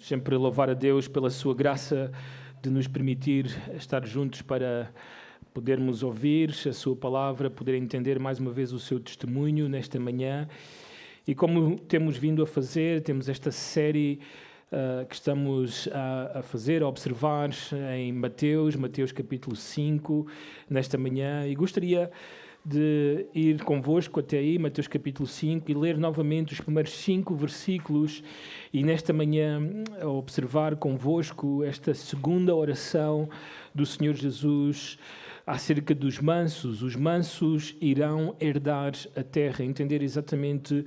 Sempre louvar a Deus pela sua graça de nos permitir estar juntos para podermos ouvir a sua palavra, poder entender mais uma vez o seu testemunho nesta manhã. E como temos vindo a fazer, temos esta série que estamos a fazer, a observar em Mateus capítulo 5, nesta manhã. E gostaria de ir convosco até aí, Mateus capítulo 5, e ler novamente os primeiros 5 versículos, e nesta manhã observar convosco esta segunda oração do Senhor Jesus acerca dos mansos. Os mansos irão herdar a terra. Entender exatamente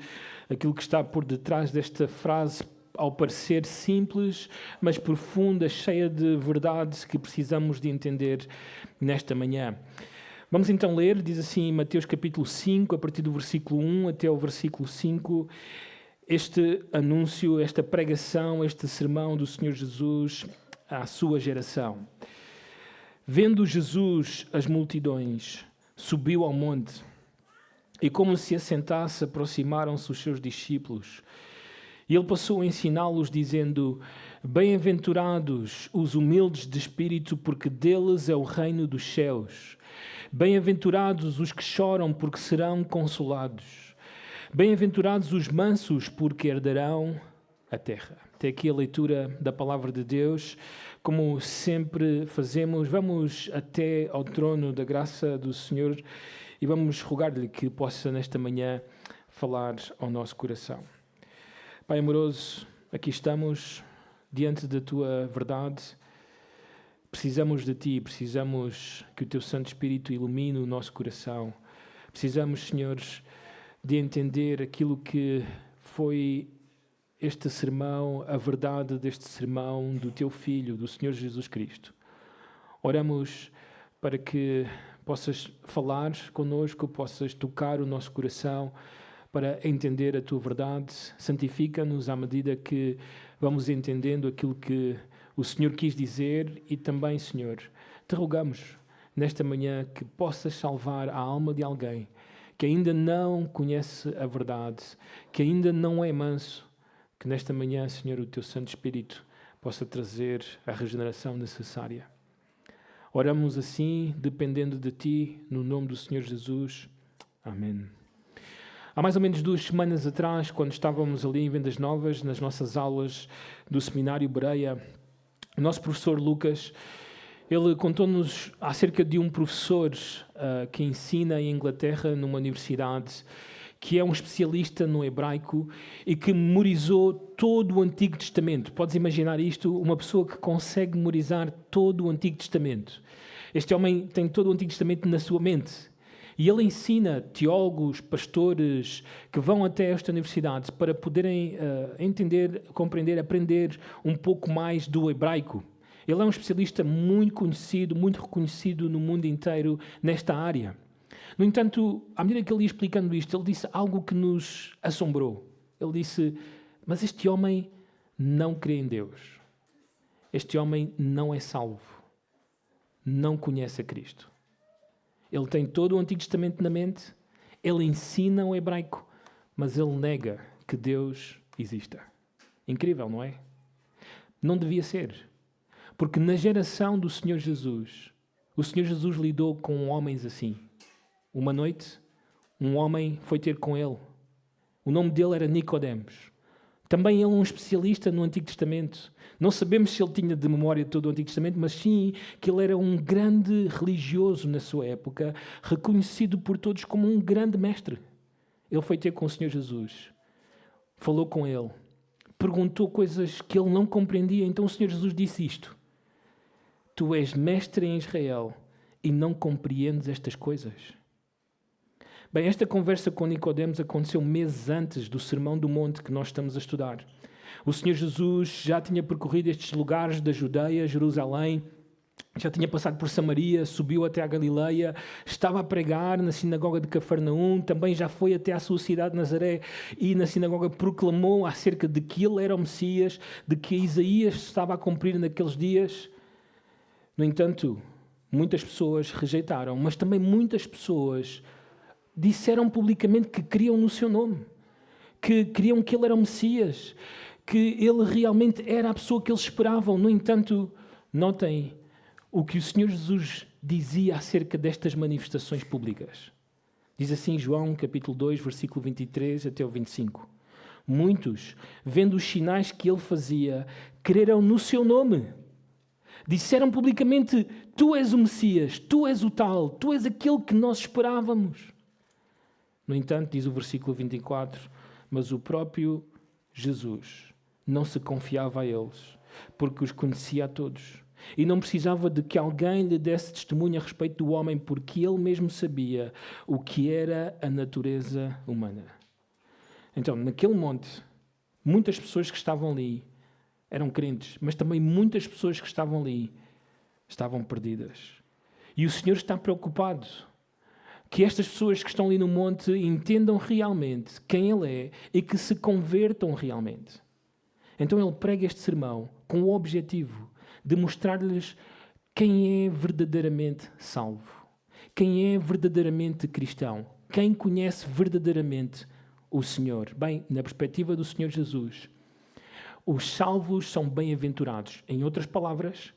aquilo que está por detrás desta frase, ao parecer simples, mas profunda, cheia de verdades que precisamos de entender nesta manhã. Vamos então ler, diz assim, Mateus capítulo 5, a partir do versículo 1 até ao versículo 5, este anúncio, esta pregação, este sermão do Senhor Jesus à sua geração. Vendo Jesus as multidões, subiu ao monte, e como se assentasse, aproximaram-se os seus discípulos. E ele passou a ensiná-los, dizendo: Bem-aventurados os humildes de espírito, porque deles é o reino dos céus. Bem-aventurados os que choram, porque serão consolados. Bem-aventurados os mansos, porque herdarão a terra. Até aqui a leitura da palavra de Deus. Como sempre fazemos, vamos até ao trono da graça do Senhor e vamos rogar-lhe que possa nesta manhã falar ao nosso coração. Pai amoroso, aqui estamos diante da Tua verdade. Precisamos de Ti, precisamos que o Teu Santo Espírito ilumine o nosso coração. Precisamos, Senhor, de entender aquilo que foi este sermão, a verdade deste sermão do Teu Filho, do Senhor Jesus Cristo. Oramos para que possas falar connosco, possas tocar o nosso coração, para entender a Tua verdade. Santifica-nos à medida que vamos entendendo aquilo que o Senhor quis dizer e também, Senhor, te rogamos nesta manhã que possas salvar a alma de alguém que ainda não conhece a verdade, que ainda não é manso, que nesta manhã, Senhor, o Teu Santo Espírito possa trazer a regeneração necessária. Oramos assim, dependendo de Ti, no nome do Senhor Jesus. Amém. Há mais ou menos 2 semanas atrás, quando estávamos ali em Vendas Novas, nas nossas aulas do Seminário Bereia, o nosso professor Lucas, ele contou-nos acerca de um professor que ensina em Inglaterra, numa universidade, que é um especialista no hebraico e que memorizou todo o Antigo Testamento. Podes imaginar isto? Uma pessoa que consegue memorizar todo o Antigo Testamento. Este homem tem todo o Antigo Testamento na sua mente. E ele ensina teólogos, pastores que vão até esta universidade para poderem entender, compreender, aprender um pouco mais do hebraico. Ele é um especialista muito conhecido, muito reconhecido no mundo inteiro nesta área. No entanto, à medida que ele ia explicando isto, ele disse algo que nos assombrou. Ele disse: mas este homem não crê em Deus. Este homem não é salvo. Não conhece a Cristo. Ele tem todo o Antigo Testamento na mente, ele ensina o hebraico, mas ele nega que Deus exista. Incrível, não é? Não devia ser. Porque na geração do Senhor Jesus, o Senhor Jesus lidou com homens assim. Uma noite, um homem foi ter com ele. O nome dele era Nicodemos. Também ele é um especialista no Antigo Testamento. Não sabemos se ele tinha de memória todo o Antigo Testamento, mas sim que ele era um grande religioso na sua época, reconhecido por todos como um grande mestre. Ele foi ter com o Senhor Jesus, falou com ele, perguntou coisas que ele não compreendia. Então o Senhor Jesus disse isto: Tu és mestre em Israel e não compreendes estas coisas? Bem, esta conversa com Nicodemos aconteceu meses antes do Sermão do Monte que nós estamos a estudar. O Senhor Jesus já tinha percorrido estes lugares da Judeia, Jerusalém, já tinha passado por Samaria, subiu até a Galileia, estava a pregar na sinagoga de Cafarnaum, também já foi até à sua cidade de Nazaré e na sinagoga proclamou acerca de que ele era o Messias, de que Isaías estava a cumprir naqueles dias. No entanto, muitas pessoas rejeitaram, mas também muitas pessoas disseram publicamente que criam no seu nome, que criam que ele era o Messias, que ele realmente era a pessoa que eles esperavam. No entanto, notem o que o Senhor Jesus dizia acerca destas manifestações públicas. Diz assim João, capítulo 2, versículo 23 até o 25. Muitos, vendo os sinais que ele fazia, creram no seu nome. Disseram publicamente: Tu és o Messias, Tu és o tal, Tu és aquele que nós esperávamos. No entanto, diz o versículo 24, mas o próprio Jesus não se confiava a eles, porque os conhecia a todos. E não precisava de que alguém lhe desse testemunho a respeito do homem, porque ele mesmo sabia o que era a natureza humana. Então, naquele monte, muitas pessoas que estavam ali eram crentes, mas também muitas pessoas que estavam ali estavam perdidas. E o Senhor está preocupado que estas pessoas que estão ali no monte entendam realmente quem Ele é e que se convertam realmente. Então Ele prega este sermão com o objetivo de mostrar-lhes quem é verdadeiramente salvo, quem é verdadeiramente cristão, quem conhece verdadeiramente o Senhor. Bem, na perspectiva do Senhor Jesus, os salvos são bem-aventurados. Em outras palavras,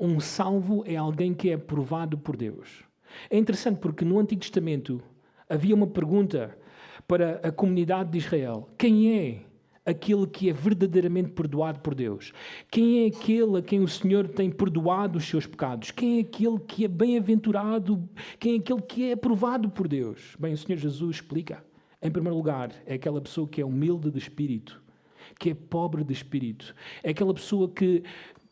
um salvo é alguém que é aprovado por Deus. É interessante porque no Antigo Testamento havia uma pergunta para a comunidade de Israel: quem é aquele que é verdadeiramente perdoado por Deus? Quem é aquele a quem o Senhor tem perdoado os seus pecados? Quem é aquele que é bem-aventurado? Quem é aquele que é aprovado por Deus? Bem, o Senhor Jesus explica. Em primeiro lugar, é aquela pessoa que é humilde de espírito, que é pobre de espírito. É aquela pessoa que,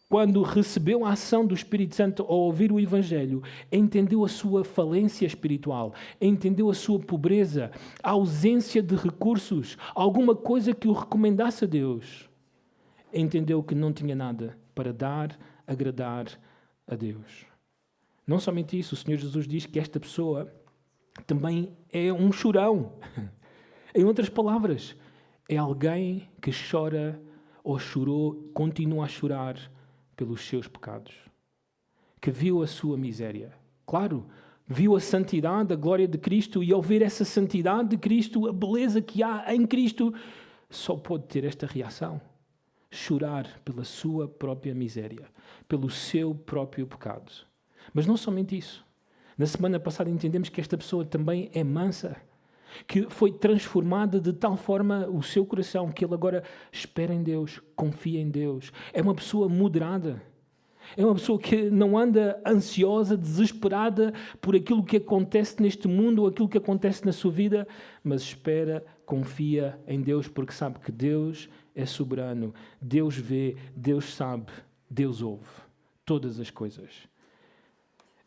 quando recebeu a ação do Espírito Santo ao ouvir o Evangelho, entendeu a sua falência espiritual, entendeu a sua pobreza, a ausência de recursos, alguma coisa que o recomendasse a Deus. Entendeu que não tinha nada para dar, agradar a Deus. Não somente isso, o Senhor Jesus diz que esta pessoa também é um chorão. Em outras palavras, é alguém que chora ou chorou, continua a chorar pelos seus pecados, que viu a sua miséria. Claro, viu a santidade, a glória de Cristo, e ao ver essa santidade de Cristo, a beleza que há em Cristo, só pode ter esta reação: chorar pela sua própria miséria, pelo seu próprio pecado. Mas não somente isso. Na semana passada entendemos que esta pessoa também é mansa, que foi transformada de tal forma o seu coração que ele agora espera em Deus, confia em Deus. É uma pessoa moderada. É uma pessoa que não anda ansiosa, desesperada por aquilo que acontece neste mundo ou aquilo que acontece na sua vida, mas espera, confia em Deus, porque sabe que Deus é soberano, Deus vê, Deus sabe, Deus ouve todas as coisas.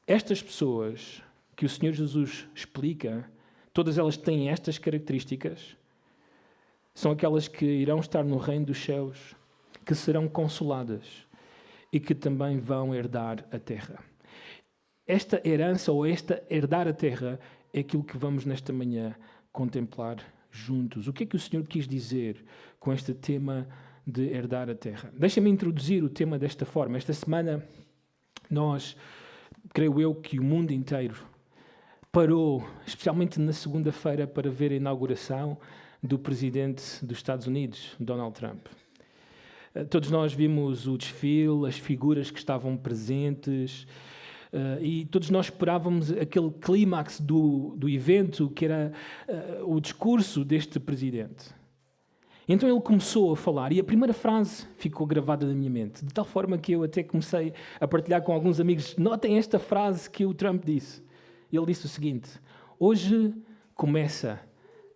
Estas pessoas que o Senhor Jesus explica, todas elas têm estas características. São aquelas que irão estar no reino dos céus, que serão consoladas e que também vão herdar a terra. Esta herança ou esta herdar a terra é aquilo que vamos nesta manhã contemplar juntos. O que é que o Senhor quis dizer com este tema de herdar a terra? Deixa-me introduzir o tema desta forma. Esta semana creio eu que o mundo inteiro parou, especialmente na segunda-feira, para ver a inauguração do presidente dos Estados Unidos, Donald Trump. Todos nós vimos o desfile, as figuras que estavam presentes, e todos nós esperávamos aquele clímax do evento, que era o discurso deste presidente. Então ele começou a falar, e a primeira frase ficou gravada na minha mente, de tal forma que eu até comecei a partilhar com alguns amigos: notem esta frase que o Trump disse. Ele disse o seguinte: hoje começa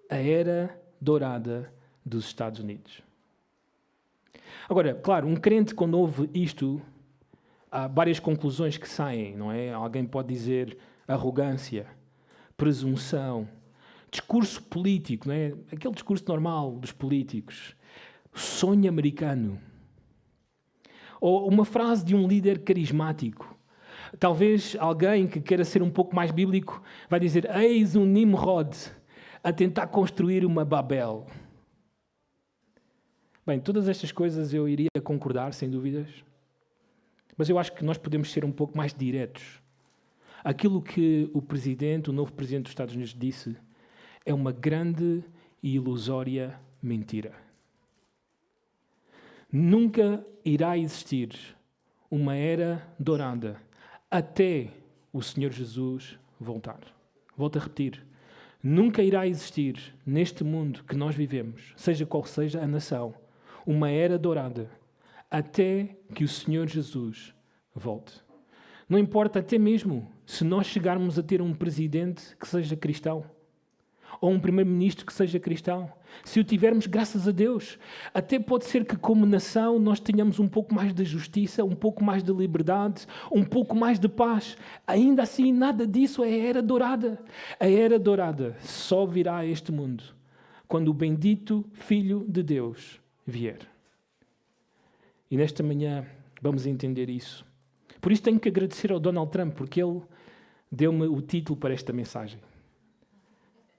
a era dourada dos Estados Unidos. Agora, claro, um crente, quando ouve isto, há várias conclusões que saem, não é? Alguém pode dizer arrogância, presunção, discurso político, não é? Aquele discurso normal dos políticos, sonho americano. Ou uma frase de um líder carismático. Talvez alguém que queira ser um pouco mais bíblico vai dizer: eis um Nimrod a tentar construir uma Babel. Bem, todas estas coisas eu iria concordar, sem dúvidas, mas eu acho que nós podemos ser um pouco mais diretos. Aquilo que o novo presidente dos Estados Unidos disse, é uma grande e ilusória mentira. Nunca irá existir uma era dourada até o Senhor Jesus voltar. Volto a repetir. Nunca irá existir neste mundo que nós vivemos, seja qual seja a nação, uma era dourada até que o Senhor Jesus volte. Não importa até mesmo se nós chegarmos a ter um presidente que seja cristão ou um primeiro-ministro que seja cristão. Se o tivermos, graças a Deus. Até pode ser que como nação nós tenhamos um pouco mais de justiça, um pouco mais de liberdade, um pouco mais de paz. Ainda assim, nada disso é a era dourada. A era dourada só virá a este mundo quando o bendito Filho de Deus vier. E nesta manhã vamos entender isso. Por isso tenho que agradecer ao Donald Trump, porque ele deu-me o título para esta mensagem.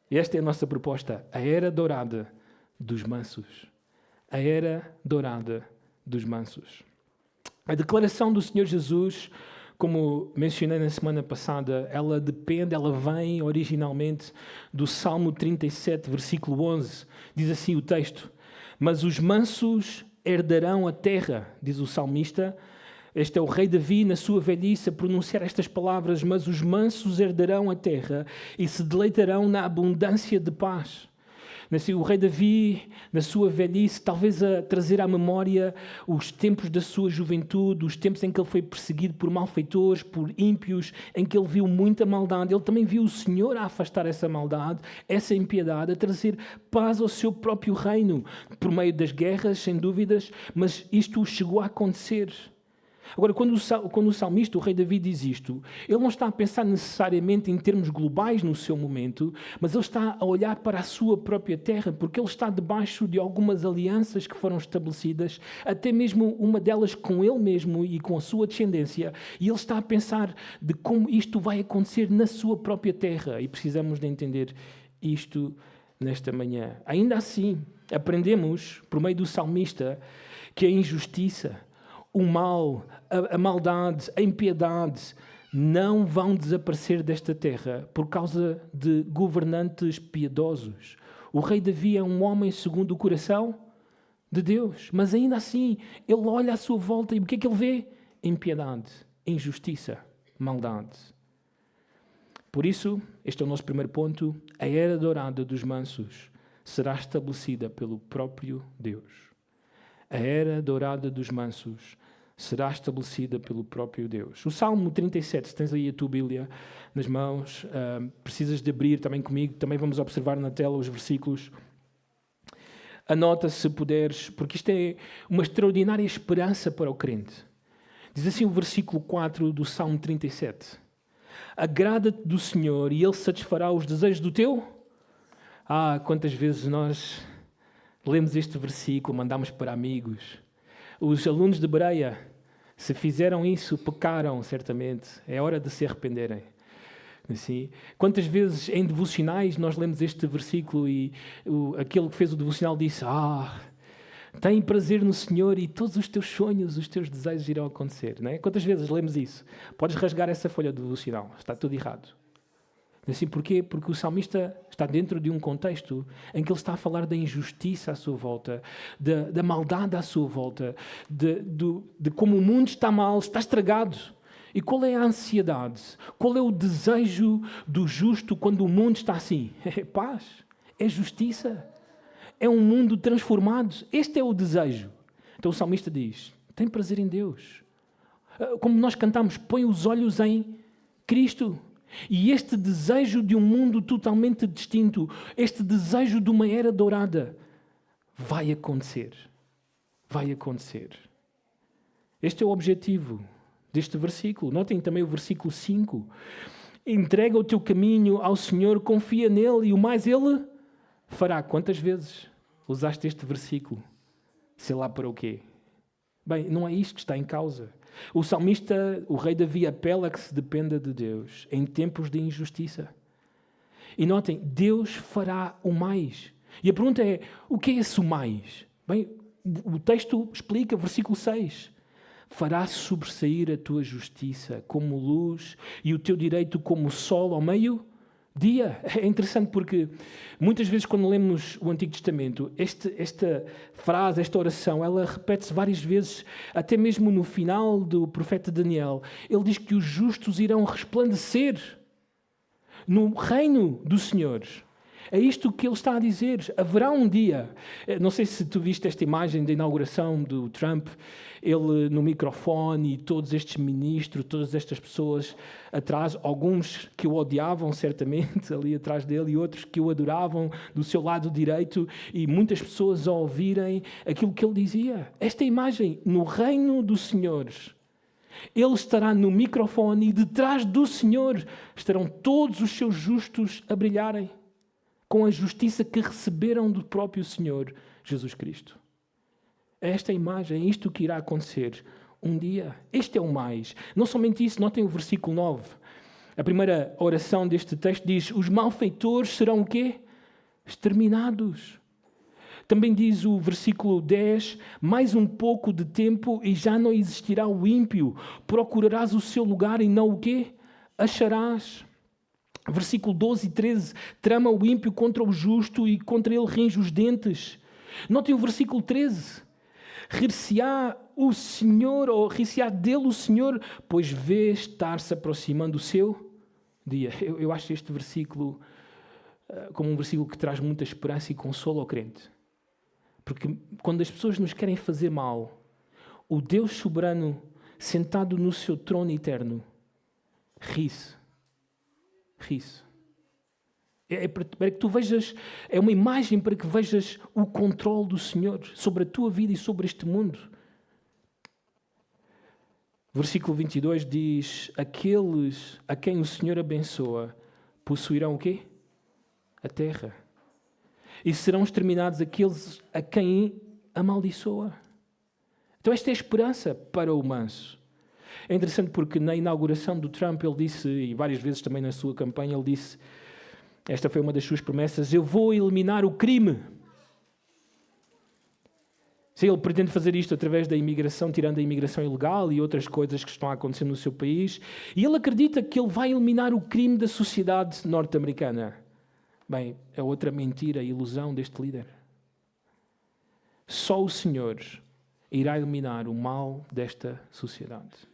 Esta é a nossa proposta, a era dourada dos mansos. A era dourada dos mansos. A declaração do Senhor Jesus, como mencionei na semana passada, ela vem originalmente do Salmo 37, versículo 11. Diz assim o texto: mas os mansos herdarão a terra, diz o salmista. Este é o rei Davi, na sua velhice, a pronunciar estas palavras: mas os mansos herdarão a terra e se deleitarão na abundância de paz. O rei Davi, na sua velhice, talvez a trazer à memória os tempos da sua juventude, os tempos em que ele foi perseguido por malfeitores, por ímpios, em que ele viu muita maldade. Ele também viu o Senhor a afastar essa maldade, essa impiedade, a trazer paz ao seu próprio reino, por meio das guerras, sem dúvidas, mas isto chegou a acontecer. Agora, quando o salmista, o rei Davi, diz isto, ele não está a pensar necessariamente em termos globais no seu momento, mas ele está a olhar para a sua própria terra, porque ele está debaixo de algumas alianças que foram estabelecidas, até mesmo uma delas com ele mesmo e com a sua descendência, e ele está a pensar de como isto vai acontecer na sua própria terra, e precisamos de entender isto nesta manhã. Ainda assim, aprendemos, por meio do salmista, que a injustiça, o mal, a maldade, a impiedade não vão desaparecer desta terra por causa de governantes piedosos. O rei Davi é um homem segundo o coração de Deus, mas ainda assim ele olha à sua volta e o que é que ele vê? Impiedade, injustiça, maldade. Por isso, este é o nosso primeiro ponto: a era dourada dos mansos será estabelecida pelo próprio Deus. A era dourada dos mansos será estabelecida pelo próprio Deus. O Salmo 37, se tens aí a tua Bíblia nas mãos, precisas de abrir também comigo, também vamos observar na tela os versículos. Anota se puderes, porque isto é uma extraordinária esperança para o crente. Diz assim o versículo 4 do Salmo 37. Agrada-te do Senhor e Ele satisfará os desejos do teu? Quantas vezes nós lemos este versículo, mandamos para amigos. Os alunos de Bereia, se fizeram isso, pecaram certamente. É hora de se arrependerem. Assim, quantas vezes em devocionais nós lemos este versículo e aquele que fez o devocional disse: tem prazer no Senhor e todos os teus sonhos, os teus desejos irão acontecer. Não é? Quantas vezes lemos isso? Podes rasgar essa folha do devocional. Está tudo errado. Assim, porquê? Porque o salmista está dentro de um contexto em que ele está a falar da injustiça à sua volta, da maldade à sua volta, de como o mundo está mal, está estragado. E qual é a ansiedade? Qual é o desejo do justo quando o mundo está assim? É paz, é justiça, é um mundo transformado. Este é o desejo. Então o salmista diz: tem prazer em Deus. Como nós cantamos, põe os olhos em Cristo. E este desejo de um mundo totalmente distinto, este desejo de uma era dourada, vai acontecer. Vai acontecer. Este é o objetivo deste versículo. Notem também o versículo 5. Entrega o teu caminho ao Senhor, confia nele e o mais Ele fará. Quantas vezes usaste este versículo? Sei lá para o quê? Bem, não é isto que está em causa. O salmista, o rei Davi, apela a que se dependa de Deus em tempos de injustiça. E notem, Deus fará o mais. E a pergunta é: o que é esse o mais? Bem, o texto explica, versículo 6. Fará sobressair a tua justiça como luz e o teu direito como sol ao meio Dia. É interessante porque muitas vezes quando lemos o Antigo Testamento, esta frase, esta oração, ela repete-se várias vezes, até mesmo no final do profeta Daniel. Ele diz que os justos irão resplandecer no reino do Senhor. É isto que ele está a dizer. Haverá um dia. Não sei se tu viste esta imagem da inauguração do Trump, ele no microfone e todos estes ministros, todas estas pessoas atrás, alguns que o odiavam certamente ali atrás dele e outros que o adoravam do seu lado direito e muitas pessoas a ouvirem aquilo que ele dizia. Esta imagem, no reino do Senhor, ele estará no microfone e detrás do Senhor estarão todos os seus justos a brilharem com a justiça que receberam do próprio Senhor Jesus Cristo. É esta imagem, é isto que irá acontecer um dia. Este é o mais. Não somente isso, notem o versículo 9. A primeira oração deste texto diz: os malfeitores serão o quê? Exterminados. Também diz o versículo 10, mais um pouco de tempo e já não existirá o ímpio. Procurarás o seu lugar e não o quê? Acharás. Versículo 12 e 13, trama o ímpio contra o justo e contra ele range os dentes. Notem o versículo 13. Rir-se-á o Senhor, ou rir-se-á dele o Senhor, pois vê estar-se aproximando o seu dia. Eu acho este versículo como um versículo que traz muita esperança e consolo ao crente. Porque quando as pessoas nos querem fazer mal, o Deus soberano, sentado no seu trono eterno, ri-se. Ri-se. É para que tu vejas, é uma imagem para que vejas o controle do Senhor sobre a tua vida e sobre este mundo. Versículo 22 diz: aqueles a quem o Senhor abençoa possuirão o quê? A terra. E serão exterminados aqueles a quem amaldiçoa. Então esta é a esperança para o manso. É interessante porque na inauguração do Trump ele disse, e várias vezes também na sua campanha ele disse, esta foi uma das suas promessas: eu vou eliminar o crime. Se ele pretende fazer isto através da imigração, tirando a imigração ilegal e outras coisas que estão a acontecer no seu país, e ele acredita que ele vai eliminar o crime da sociedade norte-americana. Bem, é outra mentira, ilusão deste líder. Só o Senhor irá eliminar o mal desta sociedade.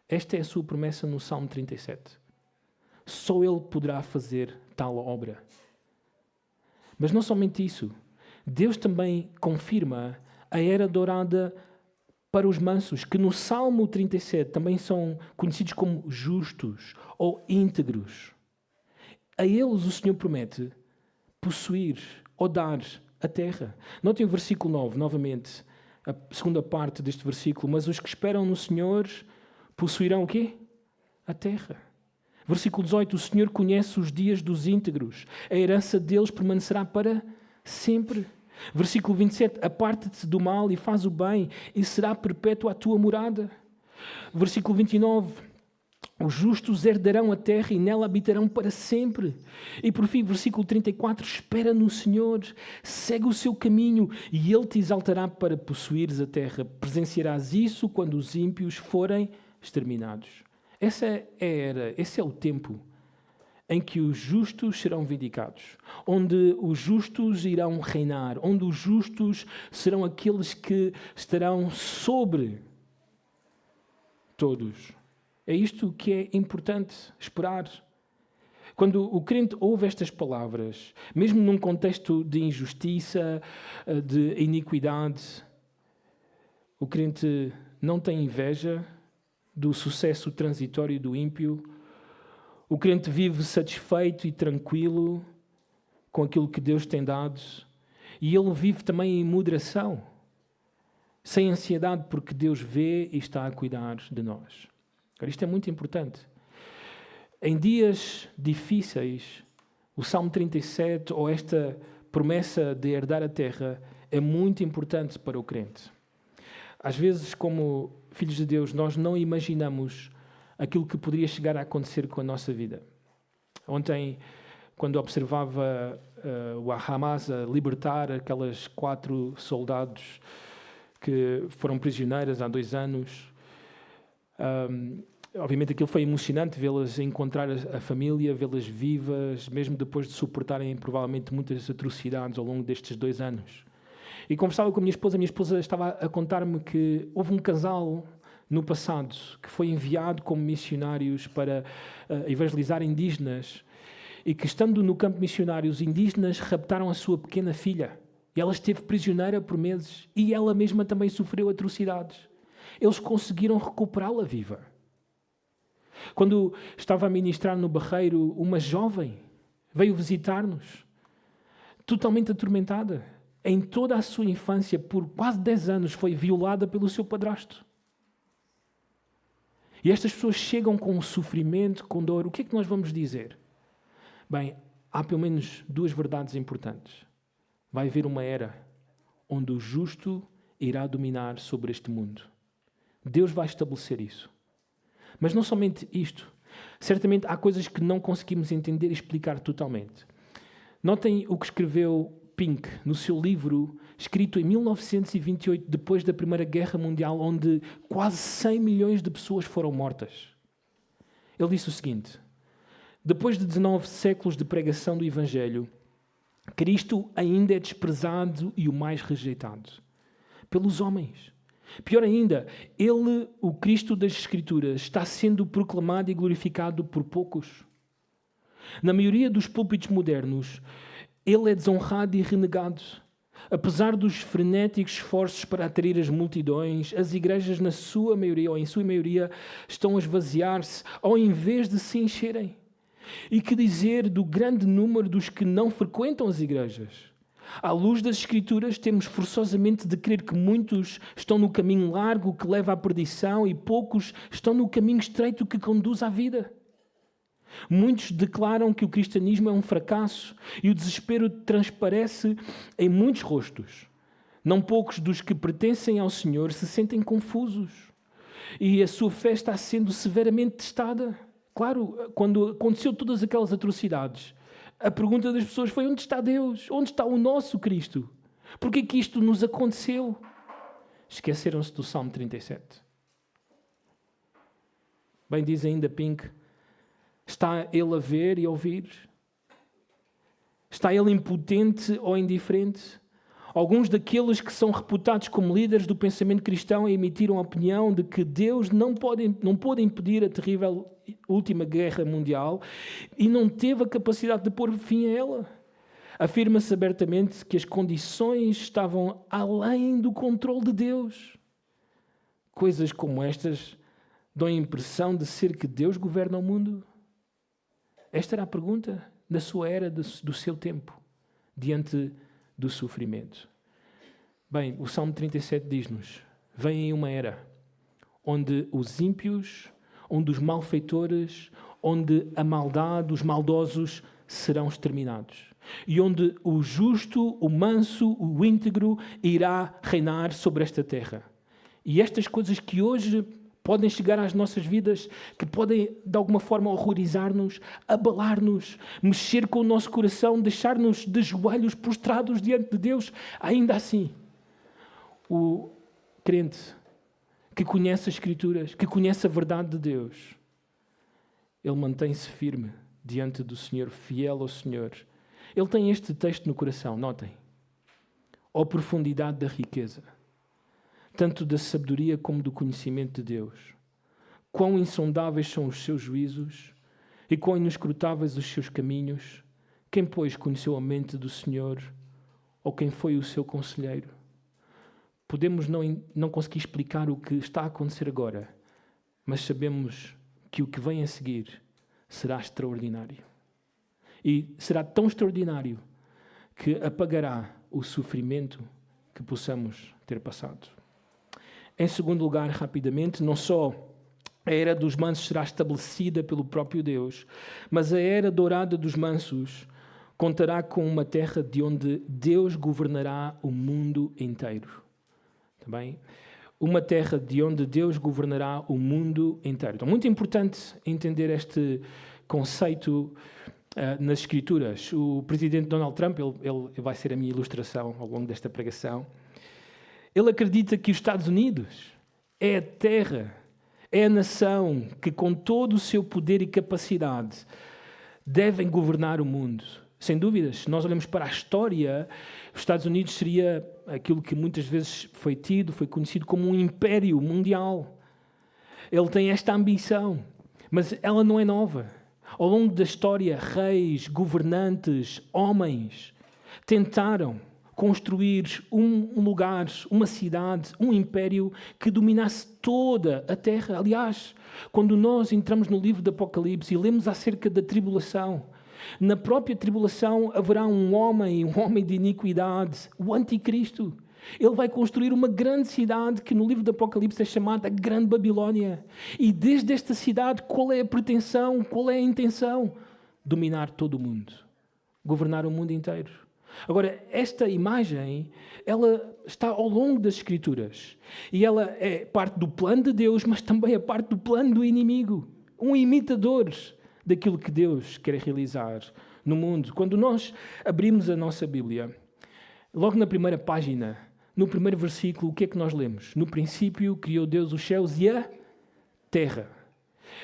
Esta é a sua promessa no Salmo 37. Só Ele poderá fazer tal obra. Mas não somente isso. Deus também confirma a era dourada para os mansos, que no Salmo 37 também são conhecidos como justos ou íntegros. A eles o Senhor promete possuir ou dar a terra. Notem o versículo 9, novamente, a segunda parte deste versículo. Mas os que esperam no Senhor possuirão o quê? A terra. Versículo 18. O Senhor conhece os dias dos íntegros. A herança deles permanecerá para sempre. Versículo 27. Aparta-te do mal e faz o bem, e será perpétua a tua morada. Versículo 29. Os justos herdarão a terra e nela habitarão para sempre. E por fim, versículo 34, espera no Senhor, segue o seu caminho e Ele te exaltará para possuires a terra. Presenciarás isso quando os ímpios forem exterminados. Essa é a era, esse é o tempo em que os justos serão vindicados, onde os justos irão reinar, onde os justos serão aqueles que estarão sobre todos. É isto que é importante esperar. Quando o crente ouve estas palavras, mesmo num contexto de injustiça, de iniquidade, o crente não tem inveja do sucesso transitório do ímpio. O crente vive satisfeito e tranquilo com aquilo que Deus tem dado. E ele vive também em moderação, sem ansiedade, porque Deus vê e está a cuidar de nós. Agora, isto é muito importante. Em dias difíceis, o Salmo 37, ou esta promessa de herdar a terra, é muito importante para o crente. Às vezes, como filhos de Deus, nós não imaginamos aquilo que poderia chegar a acontecer com a nossa vida. Ontem, quando observava o Hamas a libertar aquelas 4 soldados que foram prisioneiras há 2 anos, Obviamente aquilo foi emocionante, vê-las encontrar a família, vê-las vivas, mesmo depois de suportarem provavelmente muitas atrocidades ao longo destes 2 anos. E conversava com a minha esposa estava a contar-me que houve um casal no passado que foi enviado como missionários para evangelizar indígenas e que, estando no campo missionário, os indígenas raptaram a sua pequena filha e ela esteve prisioneira por meses e ela mesma também sofreu atrocidades. Eles conseguiram recuperá-la viva. Quando estava a ministrar no Barreiro, uma jovem veio visitar-nos, totalmente atormentada. Em toda a sua infância, por quase 10 anos, foi violada pelo seu padrasto. E estas pessoas chegam com sofrimento, com dor. O que é que nós vamos dizer? Bem, há pelo menos 2 verdades importantes. Vai haver uma era onde o justo irá dominar sobre este mundo. Deus vai estabelecer isso. Mas não somente isto. Certamente há coisas que não conseguimos entender e explicar totalmente. Notem o que escreveu Pink no seu livro, escrito em 1928, depois da Primeira Guerra Mundial, onde quase 100 milhões de pessoas foram mortas. Ele disse o seguinte: depois de 19 séculos de pregação do Evangelho, Cristo ainda é desprezado e o mais rejeitado pelos homens. Pior ainda, ele, o Cristo das Escrituras, está sendo proclamado e glorificado por poucos. Na maioria dos púlpitos modernos, ele é desonrado e renegado. Apesar dos frenéticos esforços para atrair as multidões, as igrejas, na sua maioria, ou em sua maioria, estão a esvaziar-se, ao invés de se encherem. E que dizer do grande número dos que não frequentam as igrejas? À luz das Escrituras, temos forçosamente de crer que muitos estão no caminho largo que leva à perdição e poucos estão no caminho estreito que conduz à vida. Muitos declaram que o cristianismo é um fracasso e o desespero transparece em muitos rostos. Não poucos dos que pertencem ao Senhor se sentem confusos e a sua fé está sendo severamente testada. Claro, quando aconteceu todas aquelas atrocidades, a pergunta das pessoas foi: onde está Deus? Onde está o nosso Cristo? Por que é que isto nos aconteceu? Esqueceram-se do Salmo 37. Bem diz ainda Pink: está ele a ver e a ouvir? Está ele impotente ou indiferente? Alguns daqueles que são reputados como líderes do pensamento cristão emitiram a opinião de que Deus não pôde impedir a terrível última guerra mundial e não teve a capacidade de pôr fim a ela. Afirma-se abertamente que as condições estavam além do controle de Deus. Coisas como estas dão a impressão de ser que Deus governa o mundo. Esta era a pergunta da sua era, do seu tempo, diante do sofrimento. Bem, o Salmo 37 diz-nos: vem aí uma era onde os ímpios, onde os malfeitores, onde a maldade, os maldosos serão exterminados. E onde o justo, o manso, o íntegro irá reinar sobre esta terra. E estas coisas que hoje podem chegar às nossas vidas, que podem de alguma forma horrorizar-nos, abalar-nos, mexer com o nosso coração, deixar-nos de joelhos prostrados diante de Deus. Ainda assim, o crente que conhece as Escrituras, que conhece a verdade de Deus, ele mantém-se firme diante do Senhor, fiel ao Senhor. Ele tem este texto no coração, notem: ó profundidade da riqueza, tanto da sabedoria como do conhecimento de Deus. Quão insondáveis são os seus juízos e quão inescrutáveis os seus caminhos. Quem, pois, conheceu a mente do Senhor, ou quem foi o seu conselheiro? Podemos não conseguir explicar o que está a acontecer agora, mas sabemos que o que vem a seguir será extraordinário. E será tão extraordinário que apagará o sofrimento que possamos ter passado. Em segundo lugar, rapidamente, não só a era dos mansos será estabelecida pelo próprio Deus, mas a era dourada dos mansos contará com uma terra de onde Deus governará o mundo inteiro. Também uma terra de onde Deus governará o mundo inteiro. Então, muito importante entender este conceito nas Escrituras. O presidente Donald Trump, ele vai ser a minha ilustração ao longo desta pregação. Ele acredita que os Estados Unidos é é a nação que, com todo o seu poder e capacidade, devem governar o mundo. Sem dúvidas, se nós olhamos para a história, os Estados Unidos seria aquilo que muitas vezes foi conhecido como um império mundial. Ele tem esta ambição, mas ela não é nova. Ao longo da história, reis, governantes, homens tentaram construir um lugar, uma cidade, um império que dominasse toda a terra. Aliás, quando nós entramos no livro do Apocalipse e lemos acerca da tribulação, na própria tribulação haverá um homem de iniquidade, o anticristo. Ele vai construir uma grande cidade que no livro do Apocalipse é chamada Grande Babilónia. E desde esta cidade, qual é a pretensão, qual é a intenção? Dominar todo o mundo, governar o mundo inteiro. Agora, esta imagem, ela está ao longo das Escrituras. E ela é parte do plano de Deus, mas também é parte do plano do inimigo. Um imitador daquilo que Deus quer realizar no mundo. Quando nós abrimos a nossa Bíblia, logo na primeira página, no primeiro versículo, o que é que nós lemos? No princípio criou Deus os céus e a terra.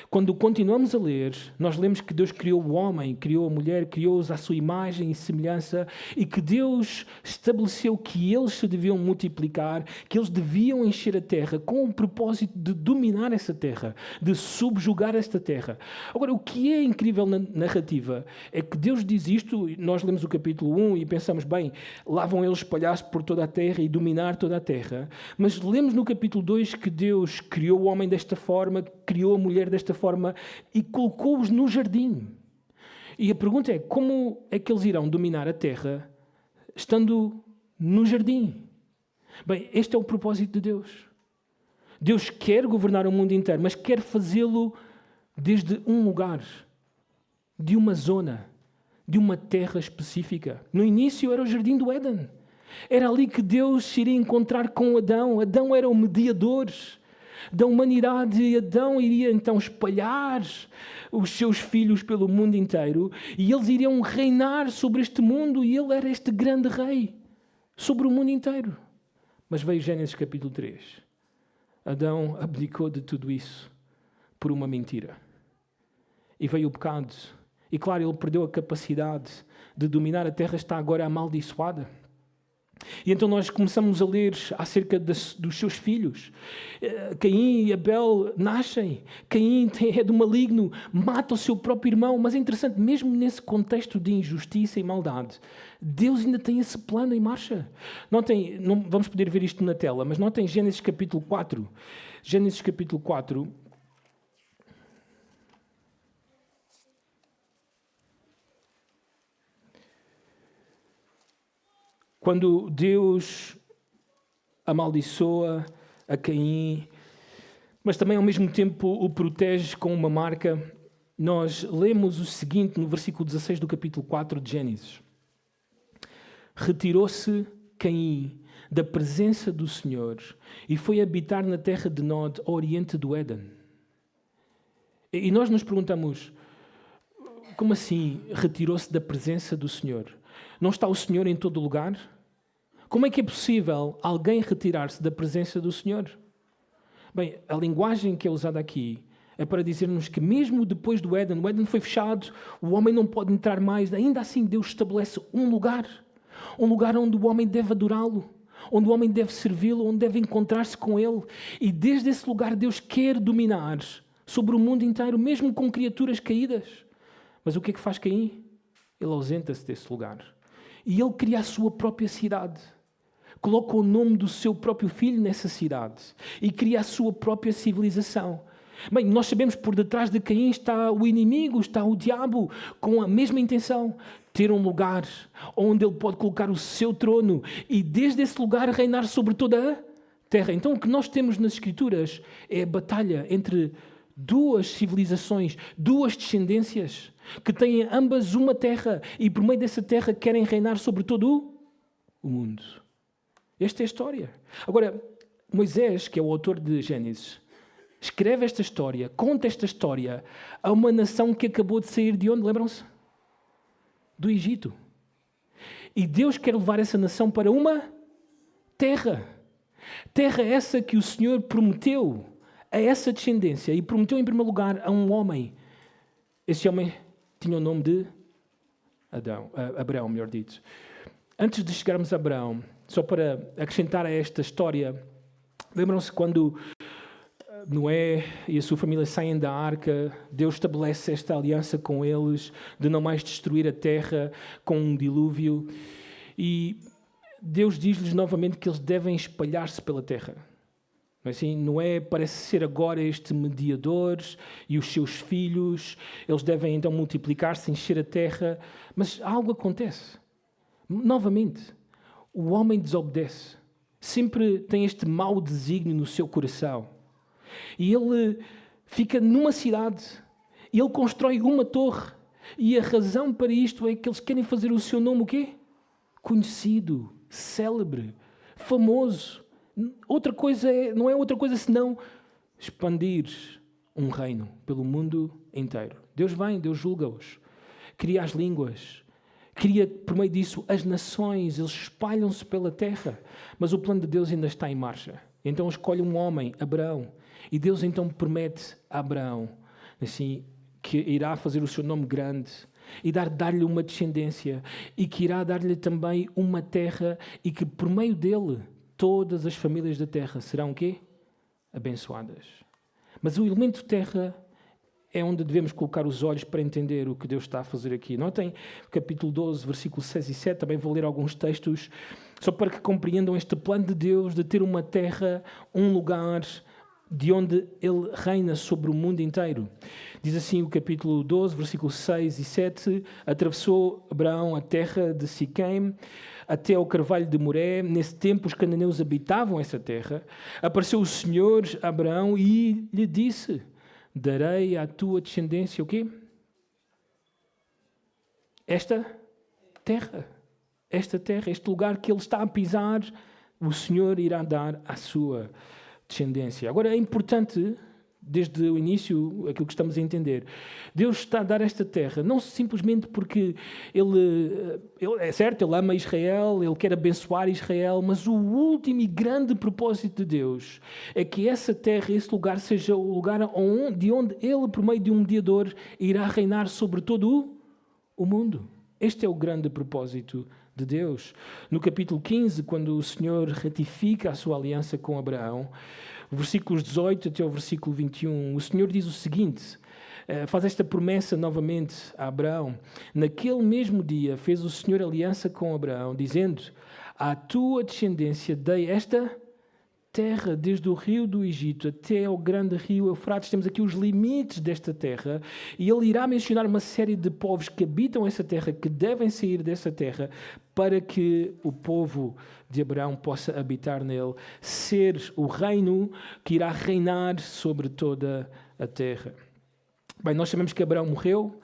Quando continuamos a ler, nós lemos que Deus criou o homem, criou a mulher, criou-os à sua imagem e semelhança e que Deus estabeleceu que eles se deviam multiplicar, que eles deviam encher a terra com o propósito de dominar essa terra, de subjugar esta terra. Agora, o que é incrível na narrativa é que Deus diz isto, nós lemos o capítulo 1 e pensamos, bem, lá vão eles espalhar-se por toda a terra e dominar toda a terra, mas lemos no capítulo 2 que Deus criou o homem desta forma, criou a mulher desta forma e colocou-os no jardim. E a pergunta é, como é que eles irão dominar a terra estando no jardim? Bem, este é o propósito de Deus. Deus quer governar o mundo inteiro, mas quer fazê-lo desde um lugar, de uma zona, de uma terra específica. No início era o jardim do Éden. Era ali que Deus se iria encontrar com Adão. Adão era o mediador da humanidade e Adão iria então espalhar os seus filhos pelo mundo inteiro e eles iriam reinar sobre este mundo e ele era este grande rei sobre o mundo inteiro. Mas veio Gênesis capítulo 3. Adão abdicou de tudo isso por uma mentira. E veio o pecado. E claro, ele perdeu a capacidade de dominar a terra, está agora amaldiçoada. E então nós começamos a ler acerca dos seus filhos. Caim e Abel nascem. Caim é do maligno, mata o seu próprio irmão. Mas é interessante, mesmo nesse contexto de injustiça e maldade, Deus ainda tem esse plano em marcha. Não vamos poder ver isto na tela, mas notem Gênesis capítulo 4. Gênesis capítulo 4... Quando Deus amaldiçoa a Caim, mas também ao mesmo tempo o protege com uma marca, nós lemos o seguinte no versículo 16 do capítulo 4 de Gênesis. Retirou-se Caim da presença do Senhor e foi habitar na terra de Nod, ao oriente do Éden. E nós nos perguntamos, como assim retirou-se da presença do Senhor? Não está o Senhor em todo lugar? Como é que é possível alguém retirar-se da presença do Senhor? Bem, a linguagem que é usada aqui é para dizer-nos que mesmo depois do Éden, o Éden foi fechado, o homem não pode entrar mais, ainda assim Deus estabelece um lugar onde o homem deve adorá-lo, onde o homem deve servi-lo, onde deve encontrar-se com Ele. E desde esse lugar Deus quer dominar sobre o mundo inteiro, mesmo com criaturas caídas. Mas o que é que faz Caim? Ele ausenta-se desse lugar. E ele cria a sua própria cidade. Coloca o nome do seu próprio filho nessa cidade. E cria a sua própria civilização. Bem, nós sabemos que por detrás de Caim está o inimigo, está o diabo, com a mesma intenção. Ter um lugar onde ele pode colocar o seu trono e desde esse lugar reinar sobre toda a terra. Então o que nós temos nas Escrituras é a batalha entre duas civilizações, duas descendências, que têm ambas uma terra e por meio dessa terra querem reinar sobre todo o mundo. Esta é a história. Agora, Moisés, que é o autor de Gênesis, escreve esta história, conta esta história a uma nação que acabou de sair de onde? Lembram-se? Do Egito. E Deus quer levar essa nação para uma terra. Terra essa que o Senhor prometeu a essa descendência e prometeu em primeiro lugar a um homem. Esse homem tinha o nome de Abraão, melhor dito. Antes de chegarmos a Abraão, só para acrescentar a esta história, lembram-se quando Noé e a sua família saem da arca, Deus estabelece esta aliança com eles de não mais destruir a terra com um dilúvio, e Deus diz-lhes novamente que eles devem espalhar-se pela terra. Assim, Noé parece ser agora este mediador e os seus filhos, eles devem então multiplicar-se, encher a terra, mas algo acontece. Novamente, o homem desobedece, sempre tem este mau desígnio no seu coração. E ele fica numa cidade, e ele constrói uma torre, e a razão para isto é que eles querem fazer o seu nome o quê? Conhecido, célebre, famoso. Outra coisa não é outra coisa senão expandir um reino pelo mundo inteiro. Deus vem, Deus julga-os, cria as línguas, cria por meio disso as nações, eles espalham-se pela terra, mas o plano de Deus ainda está em marcha. Então escolhe um homem, Abraão, e Deus então promete a Abraão assim, que irá fazer o seu nome grande e dar-lhe uma descendência e que irá dar-lhe também uma terra e que por meio dele todas as famílias da terra serão o quê? Abençoadas. Mas o elemento terra é onde devemos colocar os olhos para entender o que Deus está a fazer aqui. Notem capítulo 12, versículos 6 e 7, também vou ler alguns textos, só para que compreendam este plano de Deus de ter uma terra, um lugar de onde Ele reina sobre o mundo inteiro. Diz assim o capítulo 12, versículos 6 e 7, atravessou Abraão a terra de Siquém, até ao carvalho de Moré. Nesse tempo os cananeus habitavam essa terra. Apareceu o Senhor a Abraão e lhe disse: darei à tua descendência o quê? Esta terra, este lugar que ele está a pisar, o Senhor irá dar à sua descendência. Agora é importante, desde o início, aquilo que estamos a entender. Deus está a dar esta terra, não simplesmente porque Ele é certo, Ele ama Israel, Ele quer abençoar Israel, mas o último e grande propósito de Deus é que essa terra, esse lugar, seja o lugar de onde Ele, por meio de um mediador, irá reinar sobre todo o mundo. Este é o grande propósito de Deus. No capítulo 15, quando o Senhor ratifica a sua aliança com Abraão, versículos 18 até ao versículo 21, o Senhor diz o seguinte, faz esta promessa novamente a Abraão. Naquele mesmo dia fez o Senhor aliança com Abraão, dizendo: à tua descendência dei esta terra, desde o rio do Egito até ao grande rio Eufrates. Temos aqui os limites desta terra, e ele irá mencionar uma série de povos que habitam essa terra, que devem sair dessa terra, para que o povo de Abraão possa habitar nele, ser o reino que irá reinar sobre toda a terra. Bem, nós sabemos que Abraão morreu.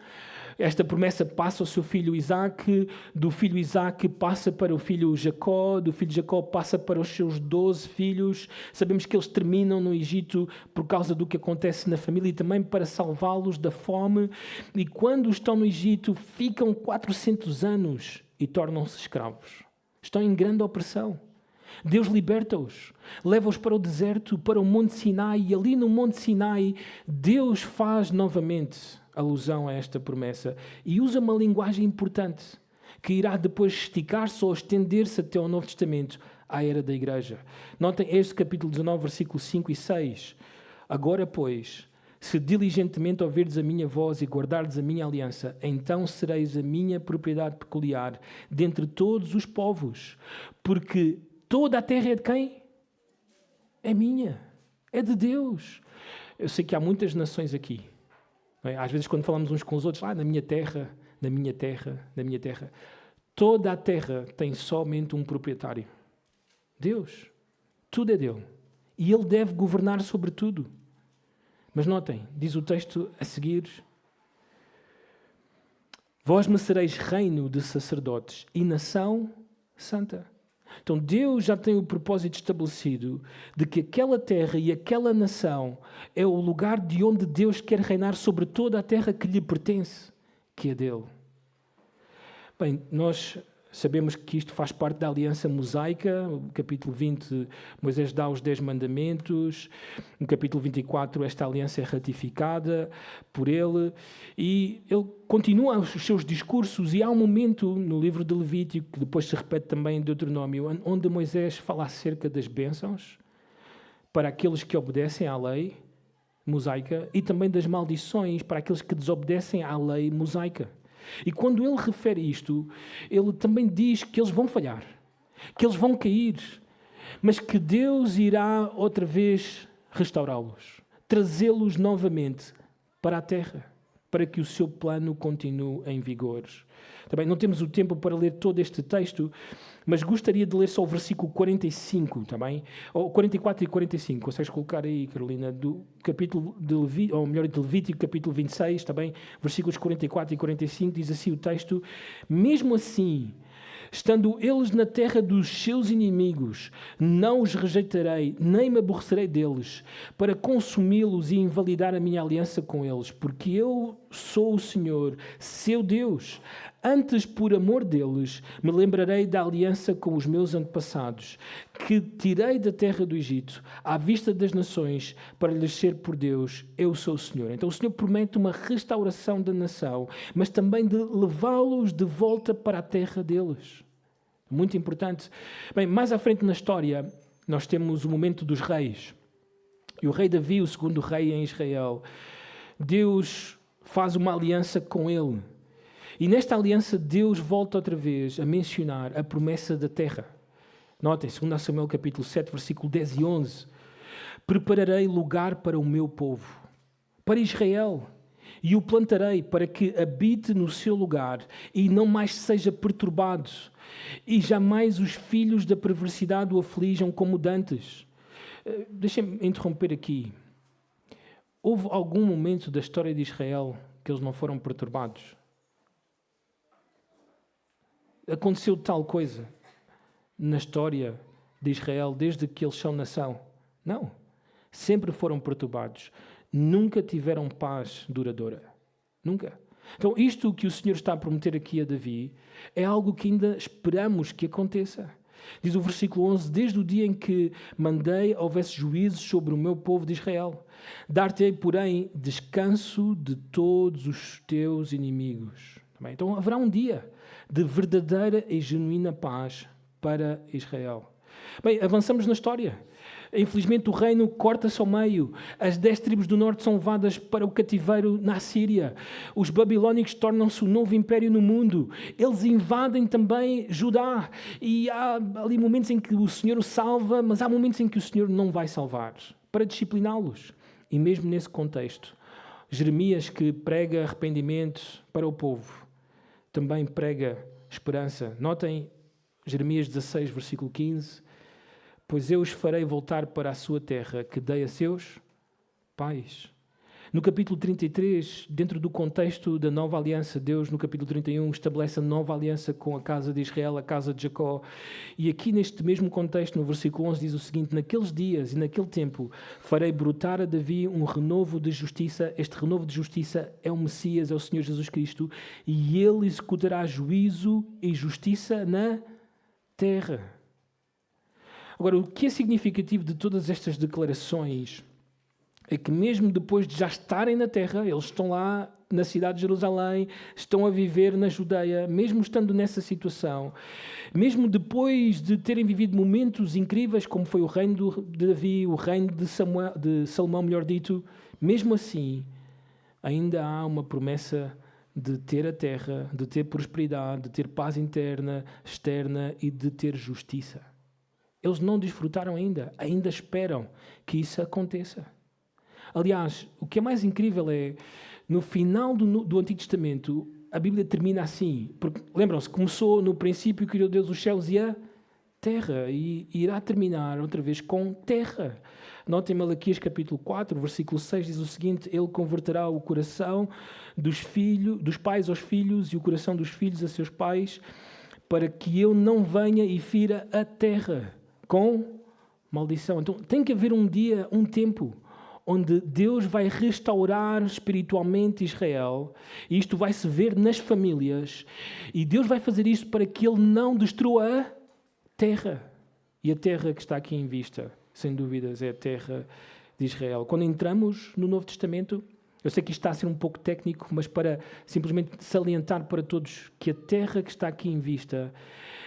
Esta promessa passa ao seu filho Isaque, do filho Isaque passa para o filho Jacó, do filho Jacó passa para os seus 12 filhos. Sabemos que eles terminam no Egito por causa do que acontece na família e também para salvá-los da fome. E quando estão no Egito, ficam 400 anos e tornam-se escravos. Estão em grande opressão. Deus liberta-os, leva-os para o deserto, para o Monte Sinai, e ali no Monte Sinai Deus faz novamente alusão a esta promessa e usa uma linguagem importante que irá depois esticar-se ou estender-se até ao Novo Testamento, à era da Igreja. Notem este capítulo 19, versículos 5 e 6. Agora, pois, se diligentemente ouvirdes a minha voz e guardardes a minha aliança, então sereis a minha propriedade peculiar dentre todos os povos, porque toda a terra é de quem? É minha, é de Deus. Eu sei que há muitas nações aqui. Às vezes quando falamos uns com os outros, na minha terra, na minha terra, na minha terra. Toda a terra tem somente um proprietário. Deus. Tudo é dele. E ele deve governar sobre tudo. Mas notem, diz o texto a seguir: vós me sereis reino de sacerdotes e nação santa. Então Deus já tem o propósito estabelecido de que aquela terra e aquela nação é o lugar de onde Deus quer reinar sobre toda a terra que lhe pertence, que é dele. Bem, nós Sabemos que isto faz parte da aliança mosaica. No capítulo 20, Moisés dá os 10 mandamentos. No capítulo 24, esta aliança é ratificada por ele. E ele continua os seus discursos. E há um momento no livro de Levítico, que depois se repete também em Deuteronômio, onde Moisés fala acerca das bênçãos para aqueles que obedecem à lei mosaica e também das maldições para aqueles que desobedecem à lei mosaica. E quando ele refere isto, ele também diz que eles vão falhar, que eles vão cair, mas que Deus irá outra vez restaurá-los, trazê-los novamente para a terra, para que o seu plano continue em vigor. Também não temos o tempo para ler todo este texto, mas gostaria de ler só o versículo 45, também, ou 44 e 45. Consegues colocar aí, Carolina, do capítulo de Levítico, ou melhor, de Levítico, capítulo 26, também, versículos 44 e 45, diz assim o texto: mesmo assim, estando eles na terra dos seus inimigos, não os rejeitarei, nem me aborrecerei deles, para consumi-los e invalidar a minha aliança com eles, porque eu sou o Senhor, seu Deus. Antes, por amor deles, me lembrarei da aliança com os meus antepassados, que tirei da terra do Egito, à vista das nações, para lhes ser por Deus. Eu sou o Senhor. Então o Senhor promete uma restauração da nação, mas também de levá-los de volta para a terra deles. Muito importante. Bem, mais à frente na história, nós temos o momento dos reis. E o rei Davi, o segundo rei em Israel, Deus faz uma aliança com ele. E nesta aliança Deus volta outra vez a mencionar a promessa da terra. Notem, 2 Samuel capítulo 7, versículo 10 e 11. Prepararei lugar para o meu povo, para Israel, e o plantarei para que habite no seu lugar e não mais seja perturbado, e jamais os filhos da perversidade o aflijam como dantes. Deixem-me interromper aqui. Houve algum momento da história de Israel que eles não foram perturbados? Aconteceu tal coisa na história de Israel desde que eles são nação? Não. Sempre foram perturbados. Nunca tiveram paz duradoura. Nunca. Então, isto que o Senhor está a prometer aqui a Davi é algo que ainda esperamos que aconteça. Diz o versículo 11: desde o dia em que mandei houvesse juízos sobre o meu povo de Israel. Dar-te-ei, porém, descanso de todos os teus inimigos. Então, haverá um dia de verdadeira e genuína paz para Israel. Bem, avançamos na história. Infelizmente o reino corta-se ao meio. As 10 tribos do norte são levadas para o cativeiro na Síria. Os babilónicos tornam-se o novo império no mundo. Eles invadem também Judá. E há ali momentos em que o Senhor o salva, mas há momentos em que o Senhor não vai salvar, para discipliná-los. E mesmo nesse contexto, Jeremias, que prega arrependimento para o povo, também prega esperança. Notem Jeremias 16, versículo 15. Pois eu os farei voltar para a sua terra, que dei a seus pais. No capítulo 33, dentro do contexto da nova aliança, Deus, no capítulo 31, estabelece a nova aliança com a casa de Israel, a casa de Jacó. E aqui, neste mesmo contexto, no versículo 11, diz o seguinte: naqueles dias e naquele tempo, farei brotar a Davi um renovo de justiça. Este renovo de justiça é o Messias, é o Senhor Jesus Cristo, e ele executará juízo e justiça na terra. Agora, o que é significativo de todas estas declarações é que mesmo depois de já estarem na terra, eles estão lá na cidade de Jerusalém, estão a viver na Judeia, mesmo estando nessa situação, mesmo depois de terem vivido momentos incríveis, como foi o reino de Davi, o reino de Salomão, melhor dito, mesmo assim, ainda há uma promessa de ter a terra, de ter prosperidade, de ter paz interna, externa e de ter justiça. Eles não desfrutaram ainda esperam que isso aconteça. Aliás, o que é mais incrível é, no final do Antigo Testamento, a Bíblia termina assim. Porque, lembram-se, começou no princípio, criou Deus os céus e a terra, e irá terminar outra vez com terra. Notem Malaquias capítulo 4, versículo 6, diz o seguinte: ele converterá o coração dos pais aos filhos e o coração dos filhos a seus pais, para que eu não venha e fira a terra com maldição. Então tem que haver um dia, um tempo, onde Deus vai restaurar espiritualmente Israel, e isto vai se ver nas famílias, e Deus vai fazer isto para que Ele não destrua a terra. E a terra que está aqui em vista, sem dúvidas, é a terra de Israel. Quando entramos no Novo Testamento, eu sei que isto está a ser um pouco técnico, mas para simplesmente salientar para todos que a terra que está aqui em vista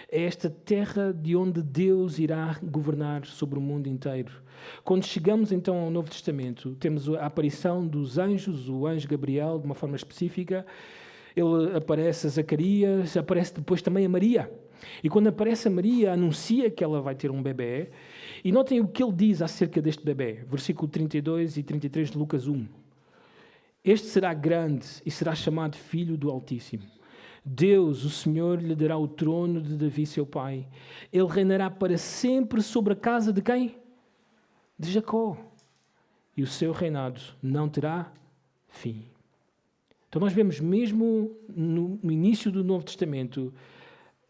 é esta terra de onde Deus irá governar sobre o mundo inteiro. Quando chegamos então ao Novo Testamento, temos a aparição dos anjos, o anjo Gabriel, de uma forma específica. Ele aparece a Zacarias, aparece depois também a Maria. E quando aparece a Maria, anuncia que ela vai ter um bebê. E notem o que ele diz acerca deste bebê. Versículo 32 e 33 de Lucas 1. Este será grande e será chamado Filho do Altíssimo. Deus, o Senhor, lhe dará o trono de Davi, seu pai. Ele reinará para sempre sobre a casa de quem? De Jacó. E o seu reinado não terá fim. Então nós vemos mesmo no início do Novo Testamento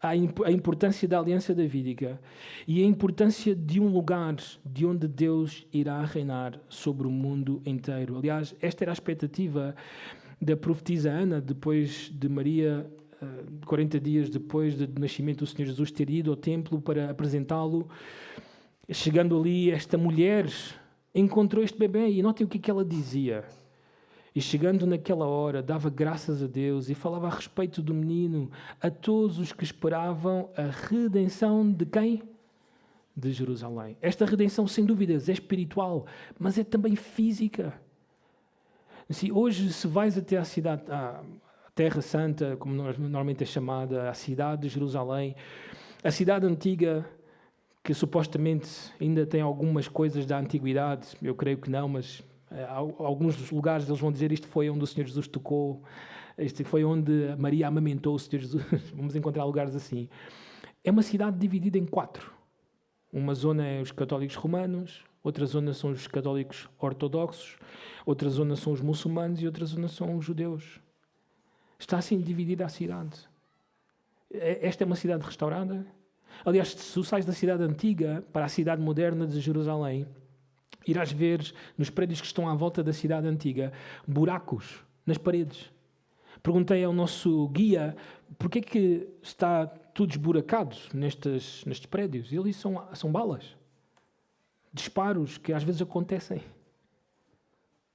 a importância da aliança davídica e a importância de um lugar de onde Deus irá reinar sobre o mundo inteiro. Aliás, esta era a expectativa da profetisa Ana, depois de Maria, 40 dias depois do nascimento do Senhor Jesus, ter ido ao templo para apresentá-lo. Chegando ali, esta mulher encontrou este bebê e notem o que ela dizia. E chegando naquela hora, dava graças a Deus e falava a respeito do menino a todos os que esperavam a redenção de quem? De Jerusalém. Esta redenção, sem dúvidas, é espiritual, mas é também física. Assim, hoje, se vais até à cidade, à Terra Santa, como normalmente é chamada, a cidade de Jerusalém, a cidade antiga, que supostamente ainda tem algumas coisas da antiguidade, eu creio que não, mas alguns lugares eles vão dizer isto foi onde o Senhor Jesus tocou, isto foi onde Maria amamentou o Senhor Jesus. Vamos encontrar lugares assim. É uma cidade dividida em 4. Uma zona é os católicos romanos, outra zona são os católicos ortodoxos, outra zona são os muçulmanos e outra zona são os judeus. Está assim dividida a cidade. Esta é uma cidade restaurada. Aliás, se tu sais da cidade antiga para a cidade moderna de Jerusalém, irás ver nos prédios que estão à volta da cidade antiga buracos nas paredes. Perguntei ao nosso guia porquê que está tudo esburacado nestes prédios. E ele disse são balas, disparos que às vezes acontecem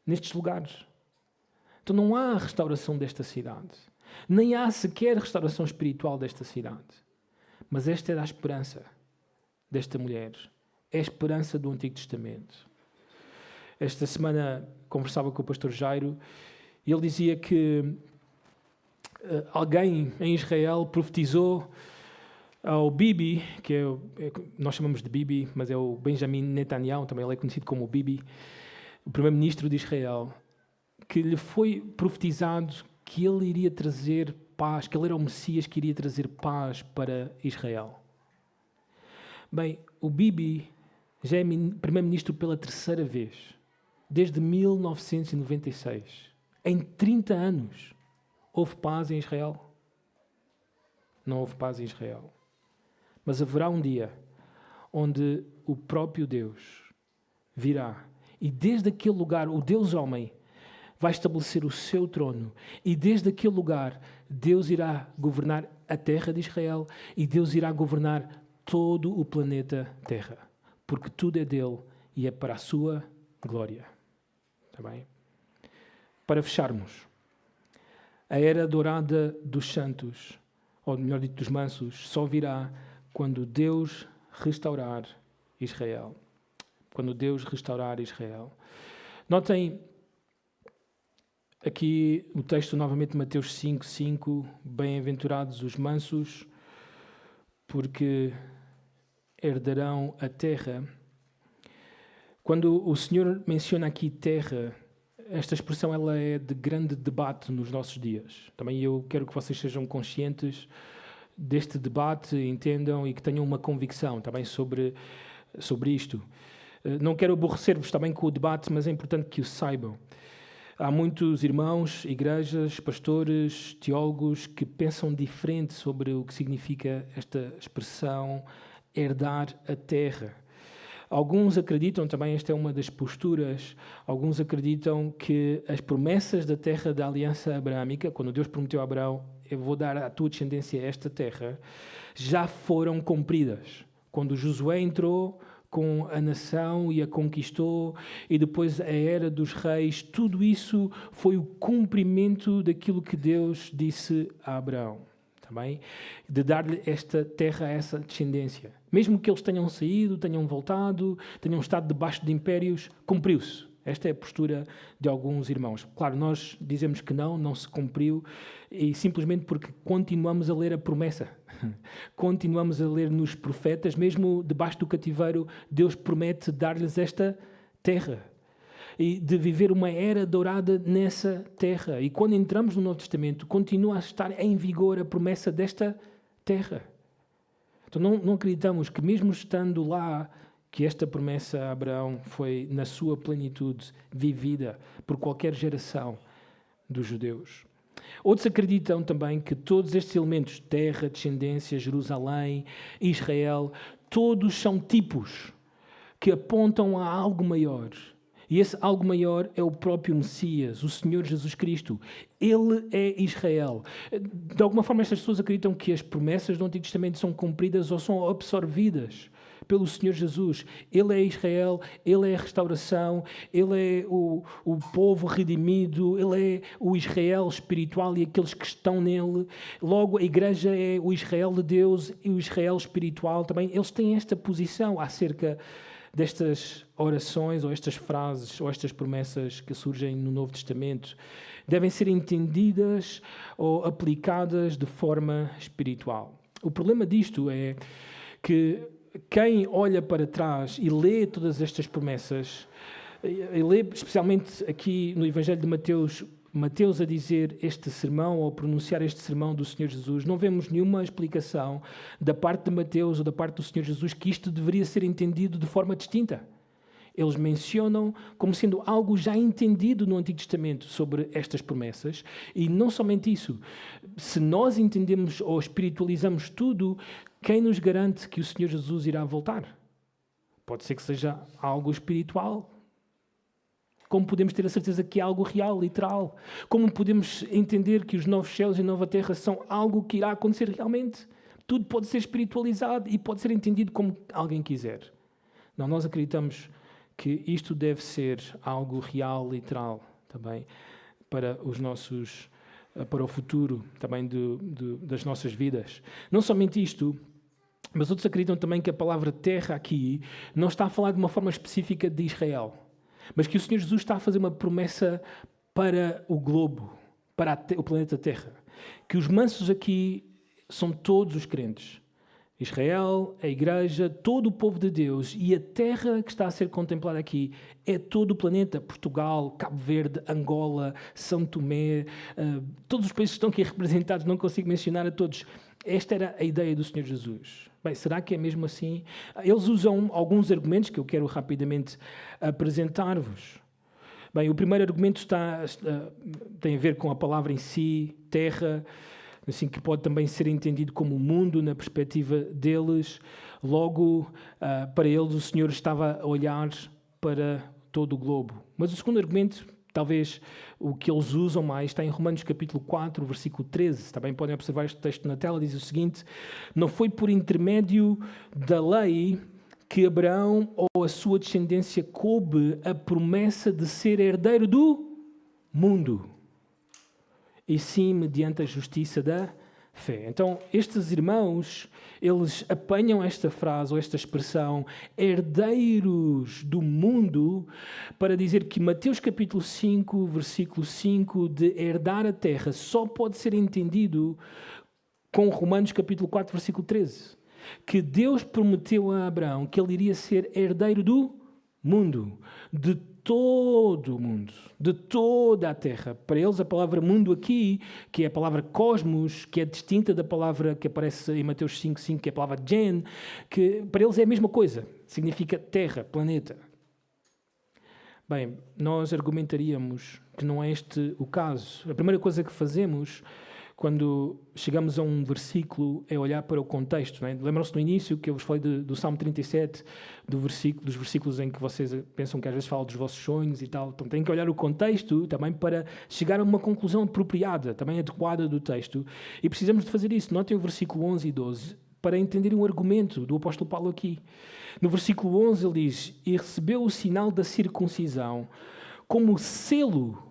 nestes lugares. Então não há restauração desta cidade. Nem há sequer restauração espiritual desta cidade. Mas esta era a esperança desta mulher. É a esperança do Antigo Testamento. Esta semana conversava com o pastor Jairo e ele dizia que alguém em Israel profetizou ao Bibi, nós chamamos de Bibi, mas é o Benjamin Netanyahu, também ele é conhecido como o Bibi, o primeiro-ministro de Israel, que lhe foi profetizado que ele iria trazer paz, que ele era o Messias que iria trazer paz para Israel. Bem, o Bibi já é primeiro-ministro pela 3ª vez, desde 1996. Em 30 anos, houve paz em Israel? Não houve paz em Israel. Mas haverá um dia onde o próprio Deus virá e desde aquele lugar, o Deus homem, vai estabelecer o seu trono e desde aquele lugar Deus irá governar a terra de Israel e Deus irá governar todo o planeta Terra, porque tudo é dele e é para a sua glória. Está bem? Para fecharmos, a era dourada dos santos, ou melhor dito, dos mansos, só virá quando Deus restaurar Israel. Quando Deus restaurar Israel. Notem aqui o texto novamente de Mateus 5:5, bem-aventurados os mansos, porque herdarão a terra. Quando o Senhor menciona aqui terra, esta expressão ela é de grande debate nos nossos dias. Também eu quero que vocês sejam conscientes deste debate, entendam e que tenham uma convicção também sobre isto. Não quero aborrecer-vos também com o debate, mas é importante que o saibam. Há muitos irmãos, igrejas, pastores, teólogos que pensam diferente sobre o que significa esta expressão herdar a terra. Alguns acreditam, também esta é uma das posturas, alguns acreditam que as promessas da terra da aliança abraâmica, quando Deus prometeu a Abraão, eu vou dar à tua descendência esta terra, já foram cumpridas. Quando Josué entrou com a nação e a conquistou, e depois a era dos reis, tudo isso foi o cumprimento daquilo que Deus disse a Abraão, também, de dar-lhe esta terra a essa descendência. Mesmo que eles tenham saído, tenham voltado, tenham estado debaixo de impérios, cumpriu-se. Esta é a postura de alguns irmãos. Claro, nós dizemos que não se cumpriu, e simplesmente porque continuamos a ler a promessa. Continuamos a ler nos profetas, mesmo debaixo do cativeiro, Deus promete dar-lhes esta terra. E de viver uma era dourada nessa terra. E quando entramos no Novo Testamento, continua a estar em vigor a promessa desta terra. Então não acreditamos que mesmo estando lá, que esta promessa a Abraão foi na sua plenitude vivida por qualquer geração dos judeus. Outros acreditam também que todos estes elementos, terra, descendência, Jerusalém, Israel, todos são tipos que apontam a algo maior. E esse algo maior é o próprio Messias, o Senhor Jesus Cristo. Ele é Israel. De alguma forma, estas pessoas acreditam que as promessas do Antigo Testamento são cumpridas ou são absorvidas pelo Senhor Jesus. Ele é Israel, Ele é a restauração, Ele é o povo redimido, Ele é o Israel espiritual e aqueles que estão nele. Logo, a igreja é o Israel de Deus e o Israel espiritual também. Eles têm esta posição acerca destas orações ou estas frases ou estas promessas que surgem no Novo Testamento. Devem ser entendidas ou aplicadas de forma espiritual. O problema disto é que quem olha para trás e lê todas estas promessas, e lê especialmente aqui no Evangelho de Mateus a dizer este sermão, ou pronunciar este sermão do Senhor Jesus, não vemos nenhuma explicação da parte de Mateus ou da parte do Senhor Jesus que isto deveria ser entendido de forma distinta. Eles mencionam como sendo algo já entendido no Antigo Testamento sobre estas promessas, e não somente isso. Se nós entendemos ou espiritualizamos tudo, quem nos garante que o Senhor Jesus irá voltar? Pode ser que seja algo espiritual. Como podemos ter a certeza que é algo real, literal? Como podemos entender que os novos céus e a nova terra são algo que irá acontecer realmente? Tudo pode ser espiritualizado e pode ser entendido como alguém quiser. Não, nós acreditamos que isto deve ser algo real, literal, também, para o futuro também das nossas vidas. Não somente isto, mas outros acreditam também que a palavra terra aqui não está a falar de uma forma específica de Israel, mas que o Senhor Jesus está a fazer uma promessa para o globo, para o planeta Terra. Que os mansos aqui são todos os crentes. Israel, a igreja, todo o povo de Deus, e a terra que está a ser contemplada aqui é todo o planeta. Portugal, Cabo Verde, Angola, São Tomé, todos os países que estão aqui representados, não consigo mencionar a todos. Esta era a ideia do Senhor Jesus. Bem, será que é mesmo assim? Eles usam alguns argumentos que eu quero rapidamente apresentar-vos. Bem, o primeiro argumento tem a ver com a palavra em si, terra, assim que pode também ser entendido como o mundo na perspectiva deles. Logo, para eles, o Senhor estava a olhar para todo o globo. Mas o segundo argumento, talvez o que eles usam mais, está em Romanos capítulo 4, versículo 13. Também podem observar este texto na tela, diz o seguinte: não foi por intermédio da lei que Abraão ou a sua descendência coube a promessa de ser herdeiro do mundo, e sim mediante a justiça da fé. Então, estes irmãos, eles apanham esta frase ou esta expressão, herdeiros do mundo, para dizer que Mateus capítulo 5, versículo 5, de herdar a terra, só pode ser entendido com Romanos capítulo 4, versículo 13. Que Deus prometeu a Abraão que ele iria ser herdeiro do mundo, de todo o mundo, de toda a terra. Para eles, a palavra mundo aqui, que é a palavra cosmos, que é distinta da palavra que aparece em Mateus 5:5, que é a palavra gen, que para eles é a mesma coisa, significa terra, planeta. Bem, nós argumentaríamos que não é este o caso. A primeira coisa que fazemos quando chegamos a um versículo, é olhar para o contexto. Não é? Lembram-se no início que eu vos falei do Salmo 37, dos versículos em que vocês pensam que às vezes falam dos vossos sonhos e tal. Então têm que olhar o contexto também para chegar a uma conclusão apropriada, também adequada do texto. E precisamos de fazer isso. Notem o versículo 11 e 12 para entenderem o argumento do apóstolo Paulo aqui. No versículo 11 ele diz: "E recebeu o sinal da circuncisão como selo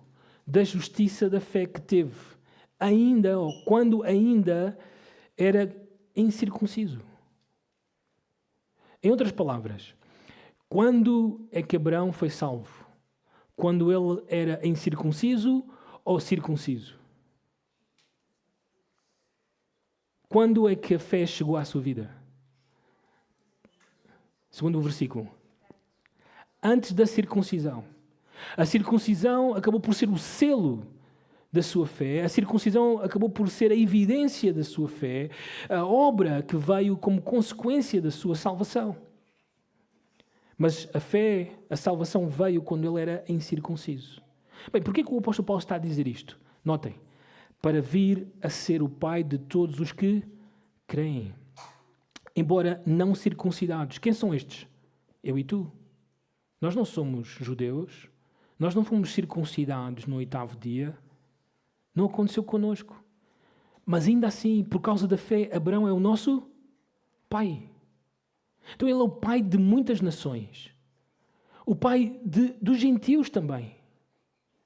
da justiça da fé que teve, ainda, ou quando ainda era incircunciso." Em outras palavras, quando é que Abraão foi salvo? Quando ele era incircunciso ou circunciso? Quando é que a fé chegou à sua vida? Segundo o versículo. Antes da circuncisão. A circuncisão acabou por ser o selo da sua fé. A circuncisão acabou por ser a evidência da sua fé, a obra que veio como consequência da sua salvação. Mas a fé, a salvação veio quando ele era incircunciso. Bem, porquê que o apóstolo Paulo está a dizer isto? Notem, para vir a ser o pai de todos os que creem, embora não circuncidados. Quem são estes? Eu e tu. Nós não somos judeus, nós não fomos circuncidados no 8º dia, não aconteceu connosco. Mas ainda assim, por causa da fé, Abraão é o nosso pai. Então ele é o pai de muitas nações. O pai dos gentios também.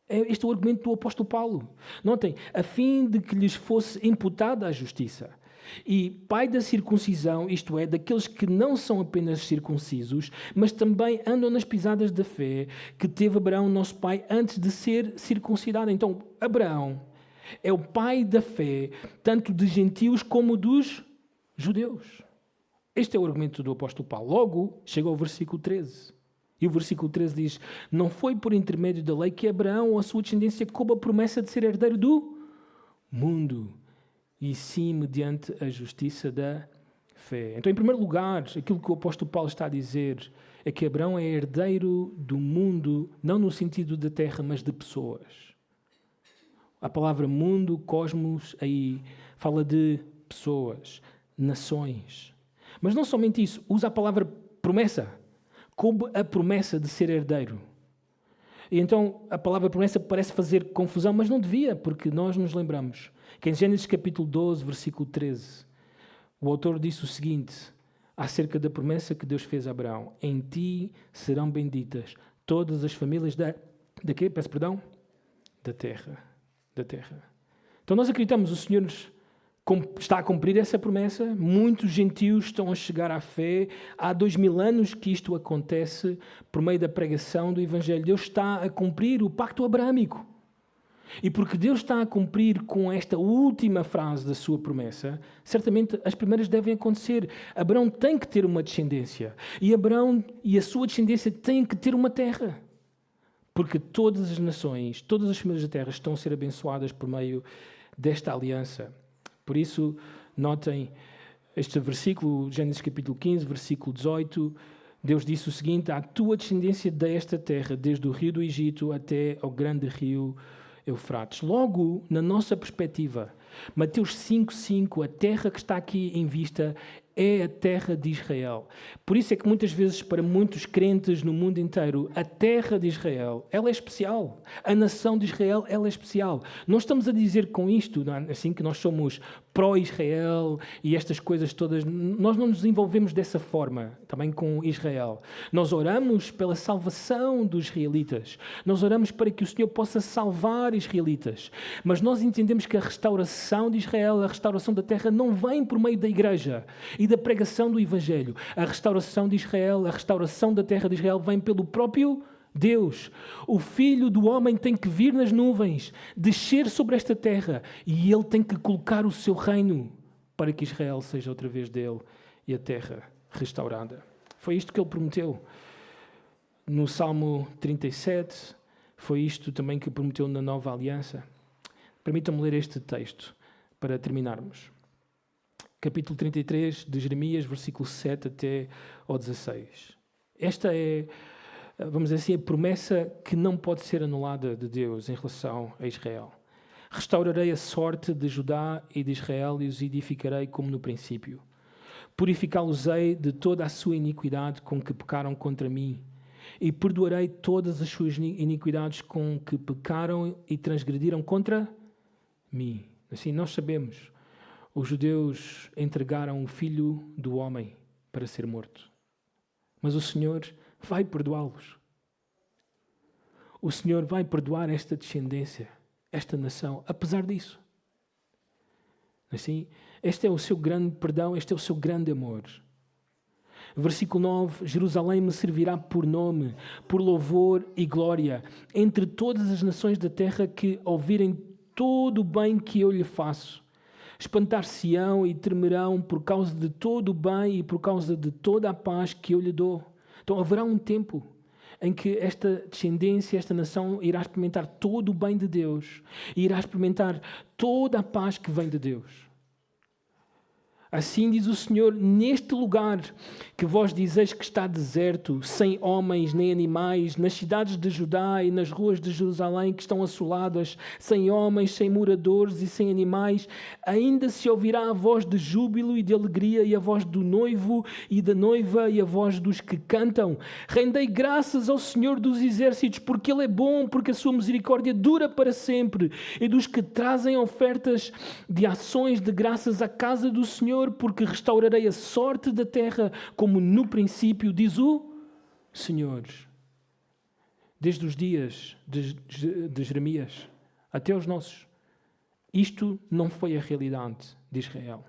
Este é o argumento do apóstolo Paulo. Notem, a fim de que lhes fosse imputada a justiça. E pai da circuncisão, isto é, daqueles que não são apenas circuncisos, mas também andam nas pisadas da fé que teve Abraão, nosso pai, antes de ser circuncidado. Então, Abraão é o pai da fé, tanto de gentios como dos judeus. Este é o argumento do apóstolo Paulo. Logo, chega ao versículo 13. E o versículo 13 diz: "Não foi por intermédio da lei que Abraão ou a sua descendência coube a promessa de ser herdeiro do mundo, e sim mediante a justiça da fé." Então, em primeiro lugar, aquilo que o apóstolo Paulo está a dizer é que Abraão é herdeiro do mundo, não no sentido da terra, mas de pessoas. A palavra mundo, cosmos, aí fala de pessoas, nações. Mas não somente isso, usa a palavra promessa, coube a promessa de ser herdeiro. E então a palavra promessa parece fazer confusão, mas não devia, porque nós nos lembramos que em Gênesis capítulo 12, versículo 13, o autor disse o seguinte, acerca da promessa que Deus fez a Abraão: "Em ti serão benditas todas as famílias da quê? Peço perdão? Da terra. Da terra." Então nós acreditamos, o Senhor está a cumprir essa promessa. Muitos gentios estão a chegar à fé. Há 2000 anos que isto acontece por meio da pregação do Evangelho. Deus está a cumprir o pacto abraâmico. E porque Deus está a cumprir com esta última frase da sua promessa, certamente as primeiras devem acontecer. Abraão tem que ter uma descendência. E Abraão e a sua descendência têm que ter uma terra. Porque todas as nações, todas as famílias da terra estão a ser abençoadas por meio desta aliança. Por isso, notem este versículo, Gênesis capítulo 15, versículo 18. Deus disse o seguinte: "A tua descendência desta terra, desde o rio do Egito até ao grande rio Eufrates." Logo, na nossa perspectiva, Mateus 5:5, a terra que está aqui em vista é a terra de Israel. Por isso é que muitas vezes, para muitos crentes no mundo inteiro, a terra de Israel, ela é especial. A nação de Israel, ela é especial. Não estamos a dizer com isto, não é? Assim, que nós somos pró-Israel e estas coisas todas. Nós não nos envolvemos dessa forma, também com Israel. Nós oramos pela salvação dos israelitas. Nós oramos para que o Senhor possa salvar israelitas. Mas nós entendemos que a restauração de Israel, a restauração da terra, não vem por meio da igreja e da pregação do Evangelho. A restauração de Israel, a restauração da terra de Israel vem pelo próprio Deus. O Filho do Homem tem que vir nas nuvens, descer sobre esta terra, e Ele tem que colocar o seu reino para que Israel seja outra vez dele e a terra restaurada. Foi isto que Ele prometeu no Salmo 37, foi isto também que prometeu na Nova Aliança. Permitam-me ler este texto para terminarmos. Capítulo 33 de Jeremias, versículo 7 até ao 16. Esta é, vamos dizer assim, a promessa que não pode ser anulada de Deus em relação a Israel. Restaurarei a sorte de Judá e de Israel e os edificarei como no princípio. Purificá-los-ei de toda a sua iniquidade com que pecaram contra mim, e perdoarei todas as suas iniquidades com que pecaram e transgrediram contra mim. Assim, nós sabemos, os judeus entregaram o filho do homem para ser morto. Mas o Senhor vai perdoá-los. O Senhor vai perdoar esta descendência, esta nação, apesar disso. Assim, este é o seu grande perdão, este é o seu grande amor. Versículo 9, Jerusalém me servirá por nome, por louvor e glória, entre todas as nações da terra que ouvirem todo o bem que eu lhe faço. Espantar-se-ão e tremerão por causa de todo o bem e por causa de toda a paz que eu lhe dou. Então haverá um tempo em que esta descendência, esta nação, irá experimentar todo o bem de Deus e irá experimentar toda a paz que vem de Deus. Assim diz o Senhor, neste lugar que vós dizeis que está deserto, sem homens nem animais, nas cidades de Judá e nas ruas de Jerusalém que estão assoladas, sem homens, sem moradores e sem animais, ainda se ouvirá a voz de júbilo e de alegria e a voz do noivo e da noiva e a voz dos que cantam. Rendei graças ao Senhor dos exércitos, porque Ele é bom, porque a sua misericórdia dura para sempre, e dos que trazem ofertas de ações de graças à casa do Senhor, porque restaurarei a sorte da terra como no princípio, diz o Senhor. Desde os dias de Jeremias até os nossos, isto não foi a realidade de Israel.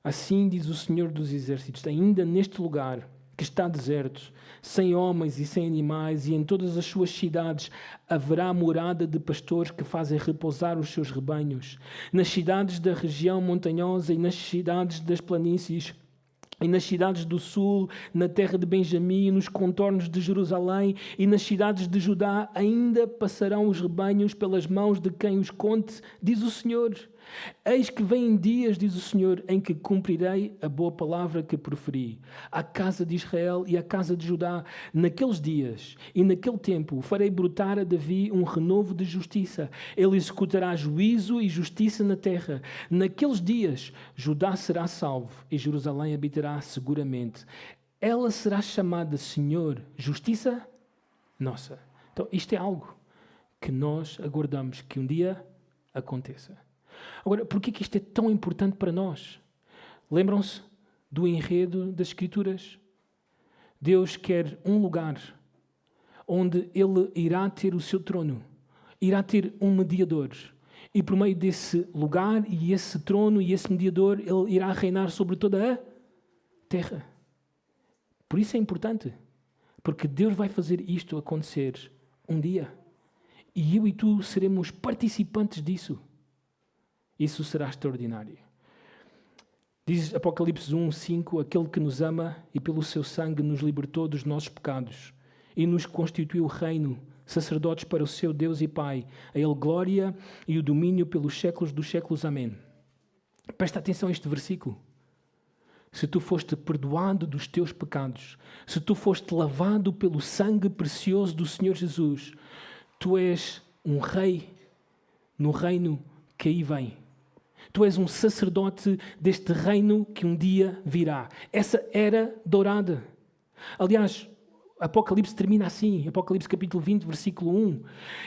Assim diz o Senhor dos exércitos, ainda neste lugar que está deserto, sem homens e sem animais, e em todas as suas cidades haverá morada de pastores que fazem repousar os seus rebanhos. Nas cidades da região montanhosa e nas cidades das planícies, e nas cidades do sul, na terra de Benjamim, nos contornos de Jerusalém e nas cidades de Judá, ainda passarão os rebanhos pelas mãos de quem os conte, diz o Senhor. Eis que vêm dias, diz o Senhor, em que cumprirei a boa palavra que proferi à casa de Israel e à casa de Judá. Naqueles dias e naquele tempo farei brotar a Davi um renovo de justiça. Ele executará juízo e justiça na terra. Naqueles dias Judá será salvo e Jerusalém habitará seguramente. Ela será chamada Senhor, justiça nossa. Então isto é algo que nós aguardamos que um dia aconteça. Agora, por que isto é tão importante para nós? Lembram-se do enredo das Escrituras? Deus quer um lugar onde Ele irá ter o seu trono, irá ter um mediador. E por meio desse lugar e esse trono e esse mediador, Ele irá reinar sobre toda a terra. Por isso é importante, porque Deus vai fazer isto acontecer um dia. E eu e tu seremos participantes disso. Isso será extraordinário. Diz Apocalipse 1:5, aquele que nos ama e pelo seu sangue nos libertou dos nossos pecados e nos constituiu reino, sacerdotes para o seu Deus e Pai. A Ele glória e o domínio pelos séculos dos séculos. Amém. Presta atenção a este versículo. Se tu foste perdoado dos teus pecados, se tu foste lavado pelo sangue precioso do Senhor Jesus, tu és um rei no reino que aí vem. Tu és um sacerdote deste reino que um dia virá. Essa era dourada. Aliás, Apocalipse termina assim, Apocalipse capítulo 20, versículo 1.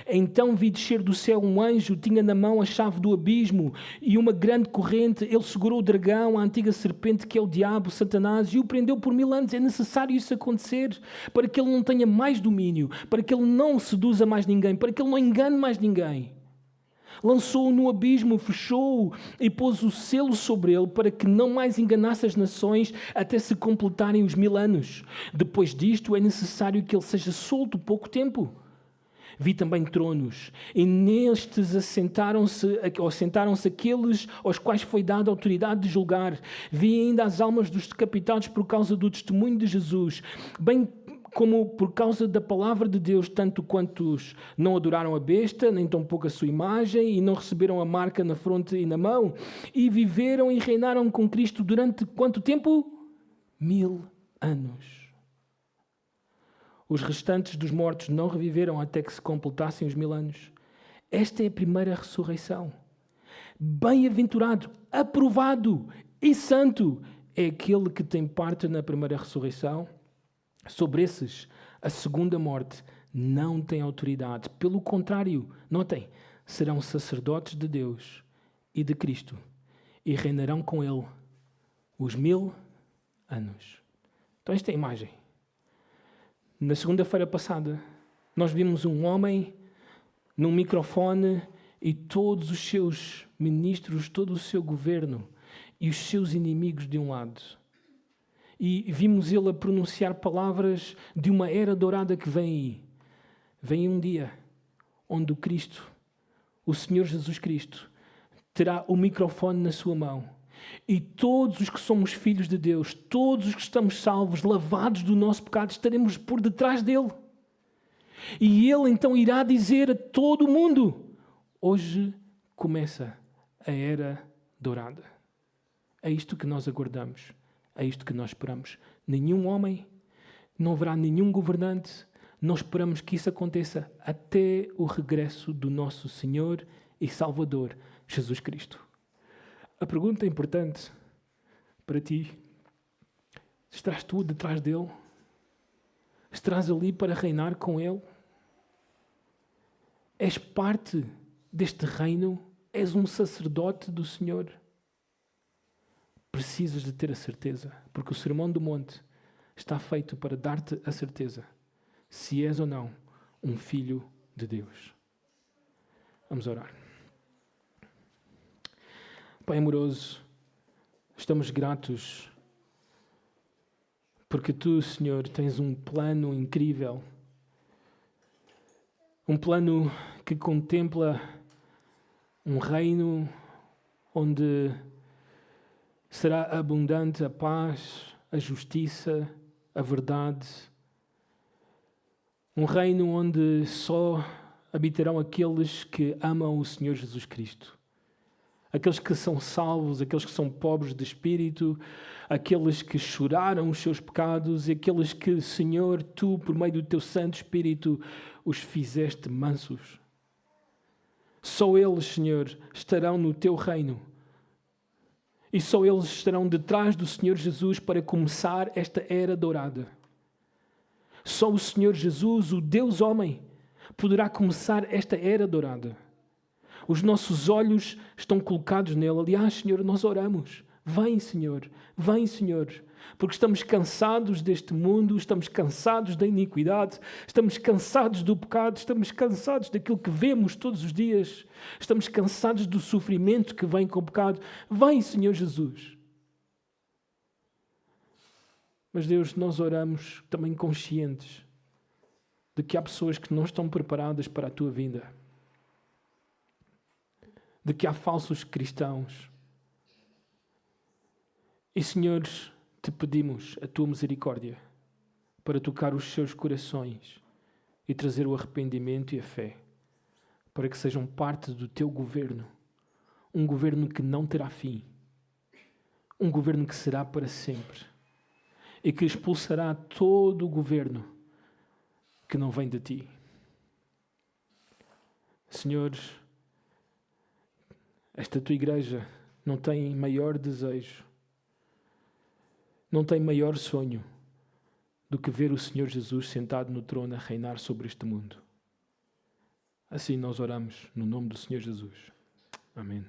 Então vi descer do céu um anjo, tinha na mão a chave do abismo e uma grande corrente. Ele segurou o dragão, a antiga serpente que é o diabo, Satanás, e o prendeu por 1000 anos. É necessário isso acontecer para que ele não tenha mais domínio, para que ele não seduza mais ninguém, para que ele não engane mais ninguém. Lançou-o no abismo, fechou-o e pôs o selo sobre ele para que não mais enganasse as nações até se completarem os 1000 anos. Depois disto é necessário que ele seja solto pouco tempo. Vi também tronos, e nestes assentaram-se aqueles aos quais foi dada a autoridade de julgar. Vi ainda as almas dos decapitados por causa do testemunho de Jesus, bem como por causa da palavra de Deus, tanto quantos não adoraram a besta, nem tampouco a sua imagem, e não receberam a marca na fronte e na mão, e viveram e reinaram com Cristo durante quanto tempo? 1000 anos. Os restantes dos mortos não reviveram até que se completassem os 1000 anos. Esta é a primeira ressurreição. Bem-aventurado, aprovado e santo é aquele que tem parte na primeira ressurreição. Sobre esses, a segunda morte não tem autoridade. Pelo contrário, notem, serão sacerdotes de Deus e de Cristo e reinarão com Ele os 1000 anos. Então esta é a imagem. Na segunda-feira passada, nós vimos um homem num microfone e todos os seus ministros, todo o seu governo e os seus inimigos de um lado. E vimos ele a pronunciar palavras de uma era dourada que vem aí. Vem um dia onde o Cristo, o Senhor Jesus Cristo, terá o microfone na sua mão. E todos os que somos filhos de Deus, todos os que estamos salvos, lavados do nosso pecado, estaremos por detrás dele. E ele então irá dizer a todo o mundo: hoje começa a era dourada. É isto que nós aguardamos, é isto que nós esperamos. Nenhum homem, não haverá nenhum governante, nós esperamos que isso aconteça até o regresso do nosso Senhor e Salvador, Jesus Cristo. A pergunta importante para ti: estás tu detrás dele? Estás ali para reinar com ele? És parte deste reino? És um sacerdote do Senhor? Precisas de ter a certeza, porque o Sermão do Monte está feito para dar-te a certeza se és ou não um filho de Deus. Vamos orar. Pai amoroso, estamos gratos porque Tu, Senhor, tens um plano incrível, um plano que contempla um reino onde será abundante a paz, a justiça, a verdade. Um reino onde só habitarão aqueles que amam o Senhor Jesus Cristo. Aqueles que são salvos, aqueles que são pobres de espírito, aqueles que choraram os seus pecados e aqueles que, Senhor, Tu, por meio do Teu Santo Espírito, os fizeste mansos. Só eles, Senhor, estarão no Teu reino. E só eles estarão detrás do Senhor Jesus para começar esta era dourada. Só o Senhor Jesus, o Deus homem, poderá começar esta era dourada. Os nossos olhos estão colocados nele. Aliás, Senhor, nós oramos. Vem, Senhor, porque estamos cansados deste mundo, estamos cansados da iniquidade, estamos cansados do pecado, estamos cansados daquilo que vemos todos os dias, estamos cansados do sofrimento que vem com o pecado. Vem, Senhor Jesus. Mas, Deus, nós oramos também conscientes de que há pessoas que não estão preparadas para a Tua vinda, de que há falsos cristãos. E, Senhor, Te pedimos a Tua misericórdia para tocar os seus corações e trazer o arrependimento e a fé, para que sejam parte do Teu governo, um governo que não terá fim, um governo que será para sempre e que expulsará todo o governo que não vem de Ti. Senhor, esta Tua igreja não tem maior desejo, não tem maior sonho do que ver o Senhor Jesus sentado no trono a reinar sobre este mundo. Assim nós oramos no nome do Senhor Jesus. Amém.